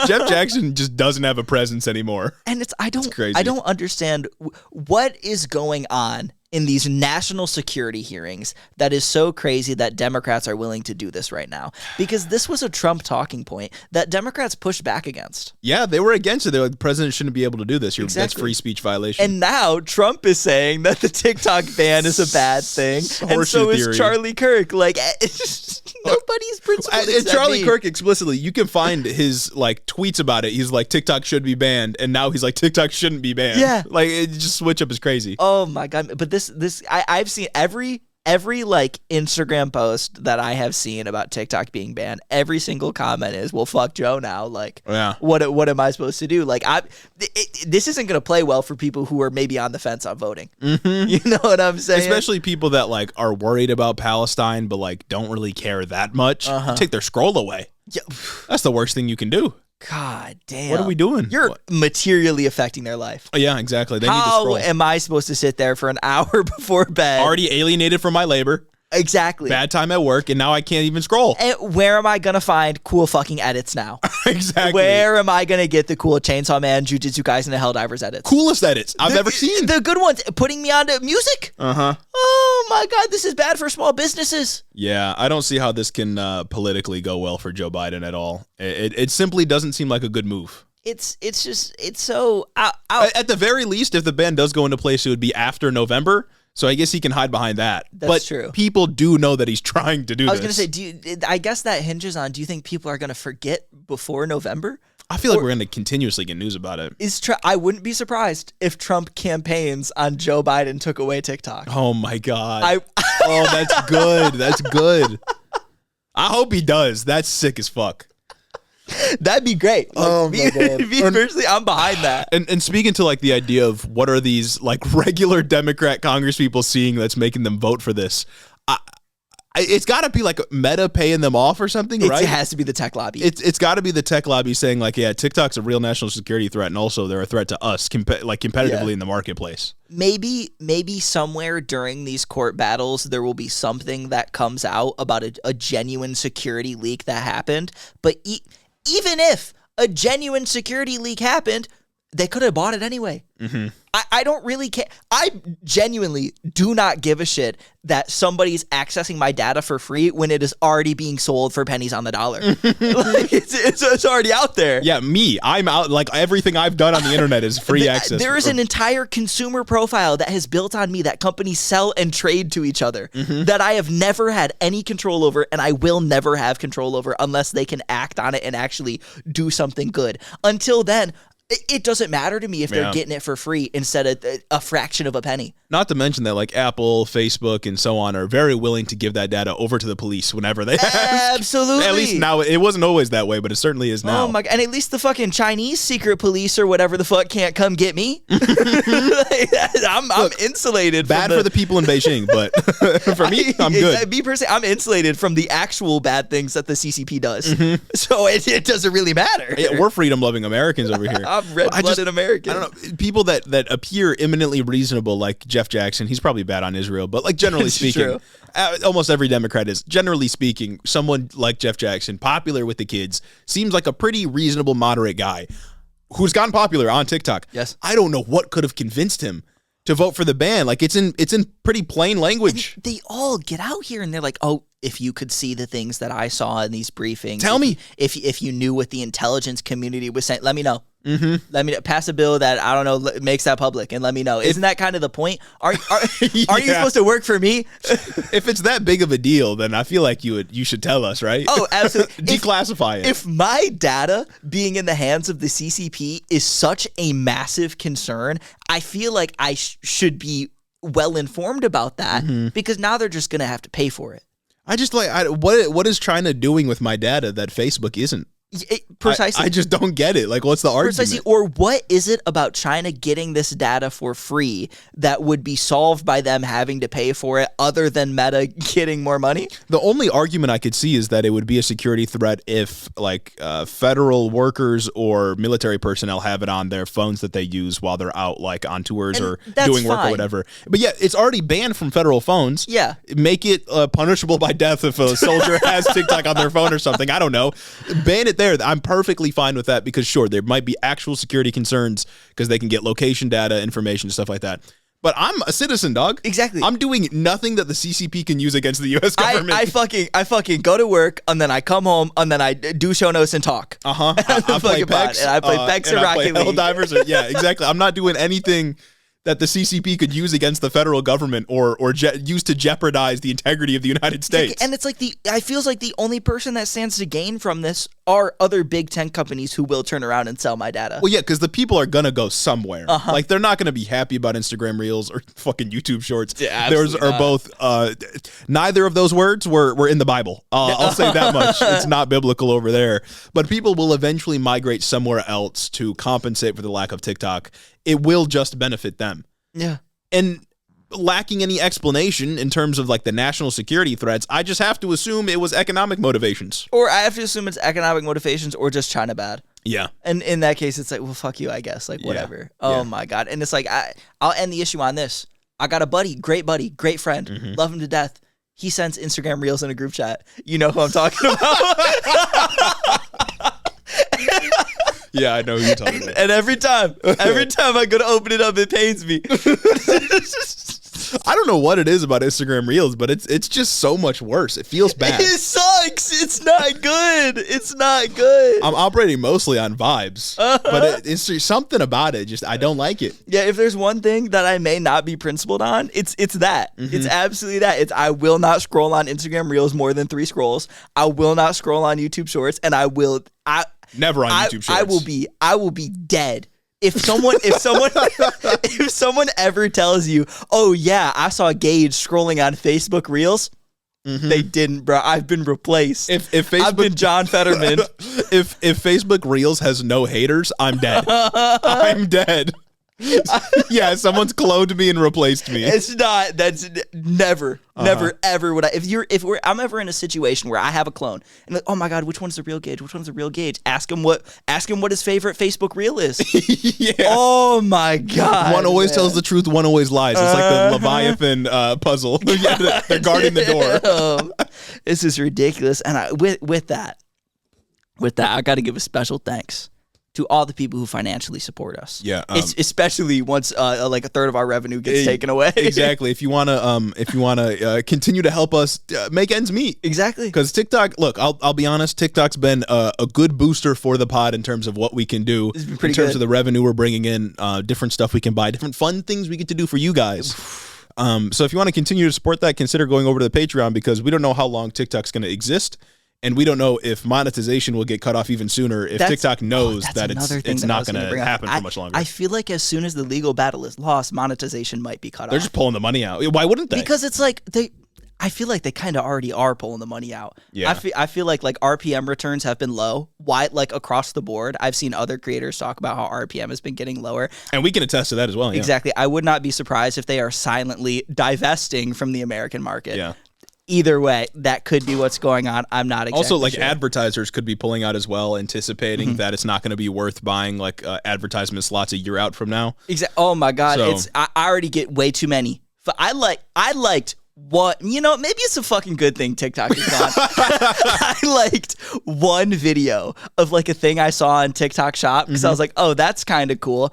Speaker 2: Jeff Jackson just doesn't have a presence anymore.
Speaker 1: And
Speaker 2: it's crazy.
Speaker 1: I don't understand what is going on in these national security hearings that is so crazy that Democrats are willing to do this right now. Because this was a Trump talking point that Democrats pushed back against.
Speaker 2: Yeah, they were against it. They're like, the president shouldn't be able to do this. That's free speech violation.
Speaker 1: And now Trump is saying that the TikTok ban is a bad thing. And so is Charlie Kirk. Like, nobody's principled except
Speaker 2: Charlie
Speaker 1: me.
Speaker 2: Kirk explicitly, you can find his like tweets about it. He's like, TikTok should be banned. And now he's like, TikTok shouldn't be banned.
Speaker 1: Yeah.
Speaker 2: Like, it just switch up is crazy.
Speaker 1: Oh my God. But I've seen every like Instagram post that I have seen about TikTok being banned. Every single comment is, "Well, fuck Joe now." Like, what am I supposed to do? Like, this isn't going to play well for people who are maybe on the fence on voting. You know what I'm saying?
Speaker 2: Especially people that like are worried about Palestine, but like don't really care that much. Take their scroll away. Yeah. That's the worst thing you can do.
Speaker 1: God damn.
Speaker 2: What are we doing?
Speaker 1: You're materially affecting their life.
Speaker 2: Yeah, exactly. They need to
Speaker 1: How
Speaker 2: scroll.
Speaker 1: am I supposed to sit there for an hour before bed?
Speaker 2: Already alienated from my labor.
Speaker 1: Exactly.
Speaker 2: Bad time at work, and now I can't even scroll.
Speaker 1: And where am I going to find cool fucking edits now?
Speaker 2: Exactly.
Speaker 1: Where am I going to get the cool Chainsaw Man, Jujutsu Kaisen, and Helldivers edits?
Speaker 2: Coolest edits I've ever seen.
Speaker 1: The good ones. Putting me onto music? Oh my God, this is bad for small businesses.
Speaker 2: Yeah, I don't see how this can politically go well for Joe Biden at all. It simply doesn't seem like a good move.
Speaker 1: It's so...
Speaker 2: At the very least, if the ban does go into place, it would be after November. So I guess he can hide behind that.
Speaker 1: That's true.
Speaker 2: People do know that he's trying to do this.
Speaker 1: I was going to say, I guess that hinges on, do you think people are going to forget before November?
Speaker 2: I feel like we're going to continuously get news about it.
Speaker 1: I wouldn't be surprised if Trump campaigns on Joe Biden took away TikTok.
Speaker 2: Oh my God. Oh, that's good. That's good. I hope he does. That's sick as fuck.
Speaker 1: That'd be great.
Speaker 2: Oh my God.
Speaker 1: Me personally, I'm behind that.
Speaker 2: And speaking to like the idea of what are these like regular Democrat congresspeople seeing that's making them vote for this, it's got to be like Meta paying them off or something, right?
Speaker 1: It has to be the tech lobby.
Speaker 2: It's got to be the tech lobby saying like, yeah, TikTok's a real national security threat, and also they're a threat to us competitively in the marketplace.
Speaker 1: Maybe somewhere during these court battles there will be something that comes out about a genuine security leak that happened. But even if a genuine security leak happened, they could have bought it anyway. I don't really care. I genuinely do not give a shit that somebody's accessing my data for free when it is already being sold for pennies on the dollar. Like it's already out there.
Speaker 2: Yeah, I'm out. Like everything I've done on the internet is free access.
Speaker 1: There is an entire consumer profile that has built on me that companies sell and trade to each other that I have never had any control over, and I will never have control over unless they can act on it and actually do something good. Until then, It doesn't matter to me if they're getting it for free instead of a fraction of a penny.
Speaker 2: Not to mention that like Apple, Facebook, and so on are very willing to give that data over to the police whenever they ask.
Speaker 1: Absolutely.
Speaker 2: At least now, it wasn't always that way, but it certainly is now.
Speaker 1: Oh my god! And at least the fucking Chinese secret police or whatever the fuck can't come get me. I'm insulated.
Speaker 2: Bad for the people in Beijing, but for me, I'm good.
Speaker 1: Me personally, I'm insulated from the actual bad things that the CCP does. So it doesn't really matter.
Speaker 2: Yeah, we're freedom-loving Americans over here.
Speaker 1: I'm red-blooded American.
Speaker 2: I don't know. People that appear eminently reasonable, like Jeff Jackson, he's probably bad on Israel, but like generally speaking, almost every Democrat is. Generally speaking, someone like Jeff Jackson, popular with the kids, seems like a pretty reasonable, moderate guy who's gotten popular on TikTok.
Speaker 1: Yes.
Speaker 2: I don't know what could have convinced him to vote for the ban. Like it's in pretty plain language.
Speaker 1: And they all get out here and they're like, oh, if you could see the things that I saw in these briefings.
Speaker 2: Tell me.
Speaker 1: If you knew what the intelligence community was saying, let me know. Let me know. Pass a bill that, I don't know, makes that public and let me know. Isn't that kind of the point? Are you supposed to work for me?
Speaker 2: If it's that big of a deal, then I feel like you should tell us, right?
Speaker 1: Oh, absolutely.
Speaker 2: Declassify it.
Speaker 1: If my data being in the hands of the CCP is such a massive concern, I feel like I should be well informed about that because now they're just going to have to pay for it.
Speaker 2: I just what is China doing with my data that Facebook isn't?
Speaker 1: Precisely.
Speaker 2: I just don't get it. Like, what's the argument?
Speaker 1: Precisely. Or what is it about China getting this data for free that would be solved by them having to pay for it other than Meta getting more money?
Speaker 2: The only argument I could see is that it would be a security threat if, like, federal workers or military personnel have it on their phones that they use while they're out, like, on tours or doing work or whatever. But yeah, it's already banned from federal phones.
Speaker 1: Yeah.
Speaker 2: Make it punishable by death if a soldier has TikTok on their phone or something. I don't know. Ban it there. I'm perfectly fine with that because sure, there might be actual security concerns because they can get location data, information, stuff like that. But I'm a citizen, dog.
Speaker 1: Exactly.
Speaker 2: I'm doing nothing that the CCP can use against the U.S. government.
Speaker 1: I fucking go to work and then I come home and then I do show notes and talk.
Speaker 2: I play PEX.
Speaker 1: And I play PEX and Rocket League.
Speaker 2: Helldivers. Yeah, exactly. I'm not doing anything that the CCP could use against the federal government or use to jeopardize the integrity of the United States.
Speaker 1: And it's like I feels like the only person that stands to gain from this are other big tech companies who will turn around and sell my data.
Speaker 2: Well, yeah, because the people are going to go somewhere. Like, they're not going to be happy about Instagram Reels or fucking YouTube Shorts.
Speaker 1: Yeah,
Speaker 2: those are both, neither of those words were in the Bible. I'll say that much. It's not biblical over there. But people will eventually migrate somewhere else to compensate for the lack of TikTok. It will just benefit them.
Speaker 1: Yeah.
Speaker 2: And lacking any explanation in terms of like the national security threats, I just have to assume it was economic motivations.
Speaker 1: Or I have to assume it's economic motivations or just China bad.
Speaker 2: Yeah.
Speaker 1: And in that case, it's like, well, fuck you, I guess. Like, whatever. Yeah. Oh, my God. And it's like, I'll end the issue on this. I got a buddy, great friend, love him to death. He sends Instagram Reels in a group chat. You know who I'm talking about?
Speaker 2: Yeah, I know who you're talking about.
Speaker 1: And every time I go to open it up, it pains me.
Speaker 2: I don't know what it is about Instagram Reels, but it's just so much worse. It feels bad.
Speaker 1: It sucks. It's not good. It's not good.
Speaker 2: I'm operating mostly on vibes, but it's something about it. Just I don't like it.
Speaker 1: Yeah, if there's one thing that I may not be principled on, it's that. It's absolutely that. I will not scroll on Instagram Reels more than 3 scrolls. I will not scroll on YouTube Shorts, and
Speaker 2: never on YouTube Shorts.
Speaker 1: I will be dead. If someone ever tells you, "Oh yeah, I saw Gage scrolling on Facebook Reels," they didn't, bro. I've been replaced.
Speaker 2: If Facebook,
Speaker 1: I've been John Fetterman.
Speaker 2: if Facebook Reels has no haters, I'm dead. I'm dead. Yeah, someone's cloned me and replaced me.
Speaker 1: It's not. That's never ever would I. I'm ever in a situation where I have a clone and like, oh my God, which one's the real Gage? Which one's the real Gage? Ask him what his favorite Facebook reel is.
Speaker 2: Yeah.
Speaker 1: Oh my God.
Speaker 2: One always tells the truth. One always lies. It's like the Leviathan puzzle. Yeah, they're guarding the door.
Speaker 1: This is ridiculous. And with that, I got to give a special thanks to all the people who financially support us.
Speaker 2: Yeah.
Speaker 1: Especially once like a third of our revenue gets taken away.
Speaker 2: Exactly. If you want to continue to help us make ends meet.
Speaker 1: Exactly.
Speaker 2: Because TikTok, look, I'll be honest, TikTok's been a good booster for the pod in terms of what we can do, in terms of the revenue we're bringing in, different stuff we can buy, different fun things we get to do for you guys. So if you want to continue to support that, consider going over to the Patreon because we don't know how long TikTok's going to exist. And we don't know if monetization will get cut off even sooner if TikTok knows that it's not going to happen for much longer.
Speaker 1: I feel like as soon as the legal battle is lost, monetization might be cut off.
Speaker 2: They're just pulling the money out. Why wouldn't they?
Speaker 1: Because it's like I feel like they kind of already are pulling the money out.
Speaker 2: Yeah.
Speaker 1: I feel like RPM returns have been low. Why, like across the board? I've seen other creators talk about how RPM has been getting lower.
Speaker 2: And we can attest to that as well. Yeah.
Speaker 1: Exactly. I would not be surprised if they are silently divesting from the American market.
Speaker 2: Yeah.
Speaker 1: Either way, that could be what's going on. I'm not exactly
Speaker 2: also, like,
Speaker 1: sure.
Speaker 2: Advertisers could be pulling out as well, anticipating that it's not going to be worth buying like advertisement slots a year out from now.
Speaker 1: Oh my God,
Speaker 2: So-
Speaker 1: I already get way too many. I liked what, maybe it's a fucking good thing TikTok is gone. I liked one video of like a thing I saw on TikTok Shop because I was like, oh, that's kind of cool.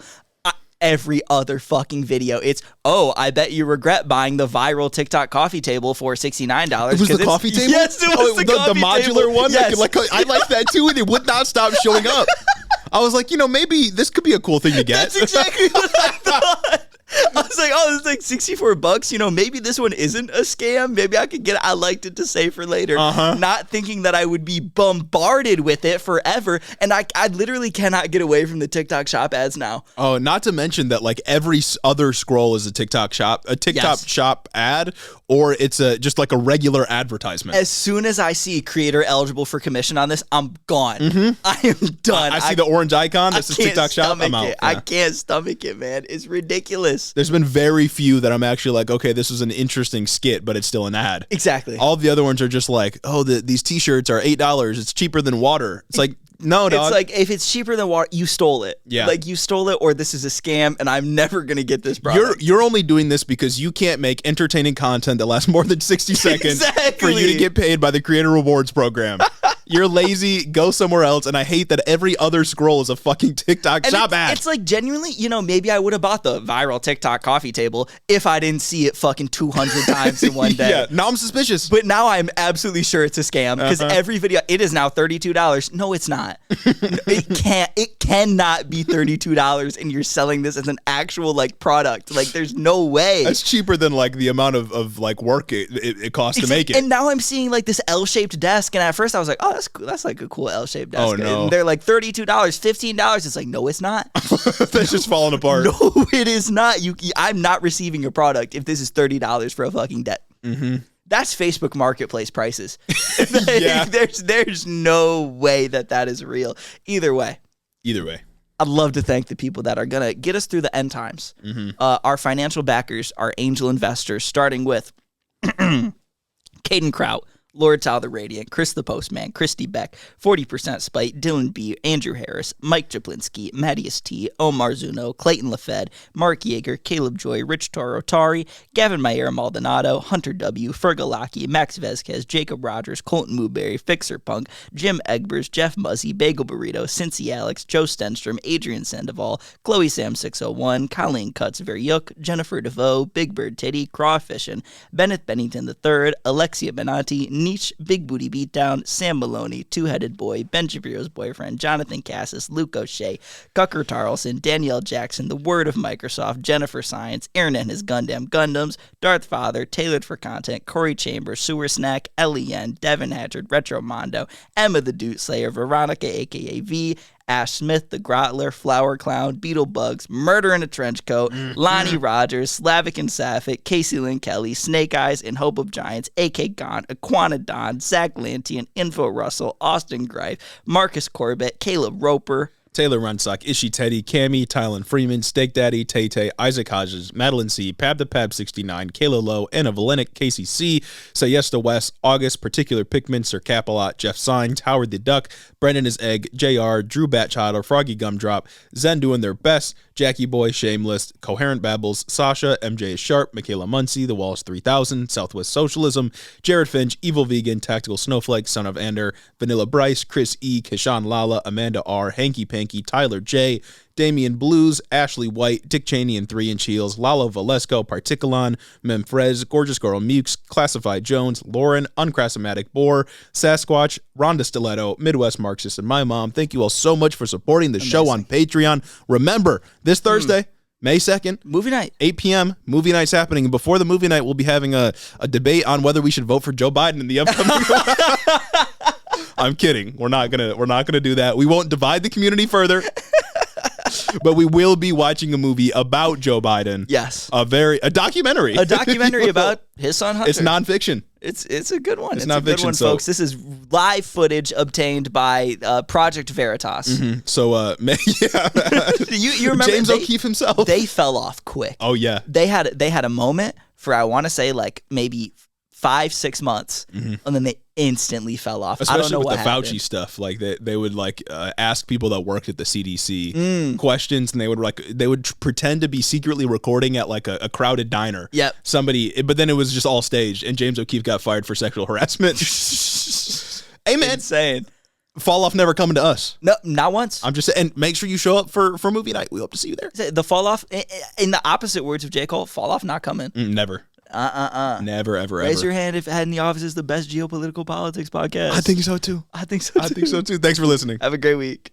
Speaker 1: Every other fucking video, it's, oh, I bet you regret buying the viral TikTok coffee table for $69.
Speaker 2: It was the coffee table?
Speaker 1: Yes, it was the coffee
Speaker 2: modular
Speaker 1: table.
Speaker 2: one?
Speaker 1: Yes.
Speaker 2: I like that too, and it would not stop showing up. I was like, maybe this could be a cool thing to get.
Speaker 1: That's exactly what I thought. I was like, oh, it's like $64. Maybe this one isn't a scam. Maybe I could get it. I liked it to save for later. Not thinking that I would be bombarded with it forever. And I literally cannot get away from the TikTok Shop ads now.
Speaker 2: Oh, not to mention that like every other scroll is a TikTok Shop Shop ad, or it's just like a regular advertisement.
Speaker 1: As soon as I see creator eligible for commission on this, I'm gone. I am done.
Speaker 2: I see the orange icon that says TikTok Shop. I'm out.
Speaker 1: I can't stomach it, man. It's ridiculous.
Speaker 2: There's been very few that I'm actually like, okay, this is an interesting skit, but it's still an ad.
Speaker 1: Exactly.
Speaker 2: All the other ones are just like, oh, these T-shirts are $8. It's cheaper than water. It's like, no, dog.
Speaker 1: It's like, if it's cheaper than water, you stole it.
Speaker 2: Yeah.
Speaker 1: Like, you stole it, or this is a scam, and I'm never going to get this product.
Speaker 2: You're only doing this because you can't make entertaining content that lasts more than 60 seconds for you to get paid by the Creator Rewards program. You're lazy, go somewhere else, and I hate that every other scroll is a fucking TikTok Shop ad.
Speaker 1: It's like, genuinely, maybe I would have bought the viral TikTok coffee table if I didn't see it fucking 200 times in one day.
Speaker 2: Yeah, now I'm suspicious.
Speaker 1: But now I'm absolutely sure it's a scam because every video, it is now $32. No, it's not. It cannot be $32 and you're selling this as an actual like product. Like, there's no way.
Speaker 2: That's cheaper than like the amount of like work it costs to make it.
Speaker 1: And now I'm seeing like this L-shaped desk, and at first I was like, oh, that's cool. That's like a cool L-shaped desk.
Speaker 2: Oh, no.
Speaker 1: And they're like $32, $15. It's like, no, it's not.
Speaker 2: That's just falling apart.
Speaker 1: No, it is not. I'm not receiving a product if this is $30 for a fucking debt. That's Facebook Marketplace prices.
Speaker 2: Yeah.
Speaker 1: There's no way that is real. Either way, I'd love to thank the people that are going to get us through the end times. Our financial backers, our angel investors, starting with Caden Kraut, Lord Tal the Radiant, Chris the Postman, Christy Beck, 40% Spite, Dylan B, Andrew Harris, Mike Jablinski, Mattias T, Omar Zuno, Clayton LaFed, Mark Yeager, Caleb Joy, Rich Toro Tari, Gavin Mayer Maldonado, Hunter W, Fergalaki, Max Vezquez, Jacob Rogers, Colton Mooberry, Fixer Punk, Jim Egbers, Jeff Muzzy, Bagel Burrito, Cincy Alex, Joe Stenstrom, Adrian Sandoval, Chloe Sam 601, Colleen Cuts Veryuk, Jennifer DeVoe, Big Bird Titty, Crawfishin, Bennett Bennington III, Alexia Benatti, Niche, Big Booty Beatdown, Sam Maloney, Two-Headed Boy, Ben Shapiro's boyfriend, Jonathan Cassis, Luke O'Shea, Gucker Tarlson, Danielle Jackson, The Word of Microsoft, Jennifer Science, Aaron and his Gundam Gundams, Darth Father, Tailored for Content, Corey Chambers, Sewer Snack, Ellie Yen, Devin Hatchard, Retro Mondo, Emma the Dude Slayer, Veronica aka V, Ash Smith, The Grotler, Flower Clown, Beetlebugs, Murder in a Trench Coat, Lonnie Rogers, Slavic and Sapphic, Casey Lynn Kelly, Snake Eyes, and Hope of Giants, AK Gaunt, Aquana Don, Zach Lantian, Info Russell, Austin Greif, Marcus Corbett, Caleb Roper,
Speaker 2: Taylor Runsock, Ishi Teddy, Cammy, Tylen Freeman, Steak Daddy, Tay Tay, Isaac Hodges, Madeline C, Pab the Pab 69, Kayla Lowe, Anna Valenic, Casey C, Say Yes to West, August, Particular Pikmin, Sir Capalot, Jeff Sines, Howard the Duck, Brendan is Egg, JR, Drew Batchiler, Froggy Gumdrop, Zen doing their best, Jackie Boy, Shameless, Coherent Babbles, Sasha, MJ is Sharp, Michaela Muncie, The Walls 3000, Southwest Socialism, Jared Finch, Evil Vegan, Tactical Snowflake, Son of Ander, Vanilla Bryce, Chris E, Kishan Lala, Amanda R, Hanky Panky, Tyler J, Damian Blues, Ashley White, Dick Cheney and 3 Inch Heels, Lalo Valesco, Particulon, Memfrez, Gorgeous Girl Mukes, Classified Jones, Lauren, Uncrasomatic Boar, Sasquatch, Rhonda Stiletto, Midwest Marxist, and my mom. Thank you all so much for supporting the show on Patreon. Remember, this Thursday, May 2nd,
Speaker 1: movie night,
Speaker 2: 8 p.m., movie night's happening. And before the movie night, we'll be having a debate on whether we should vote for Joe Biden in the upcoming I'm kidding. We're not gonna do that. We won't divide the community further. But we will be watching a movie about Joe Biden.
Speaker 1: Yes.
Speaker 2: A documentary.
Speaker 1: A documentary about his son Hunter.
Speaker 2: It's nonfiction.
Speaker 1: It's a good one.
Speaker 2: It's
Speaker 1: a good
Speaker 2: nonfiction,
Speaker 1: one,
Speaker 2: so-
Speaker 1: folks. This is live footage obtained by Project Veritas.
Speaker 2: So yeah.
Speaker 1: You remember
Speaker 2: James O'Keefe himself.
Speaker 1: They fell off quick.
Speaker 2: Oh yeah.
Speaker 1: They had a moment for, I want to say, like maybe 5-6 months, and then they instantly fell off.
Speaker 2: Especially
Speaker 1: I don't know
Speaker 2: with
Speaker 1: what
Speaker 2: the
Speaker 1: happened.
Speaker 2: Fauci stuff, like they would like ask people that worked at the CDC questions, and they would pretend to be secretly recording at like a crowded diner.
Speaker 1: Yep.
Speaker 2: But then it was just all staged, and James O'Keefe got fired for sexual harassment. Hey man,
Speaker 1: Insane.
Speaker 2: fall off never coming to us.
Speaker 1: No, not once.
Speaker 2: I'm just saying, and make sure you show up for movie night. We hope to see you there.
Speaker 1: The fall off, in the opposite words of J. Cole, fall off not coming.
Speaker 2: Never. Never, ever,
Speaker 1: Raise
Speaker 2: ever.
Speaker 1: your hand if Head in the Office is the best geopolitical politics podcast.
Speaker 2: I think so too.
Speaker 1: I think so too.
Speaker 2: I think so too. Thanks for listening.
Speaker 1: Have a great week.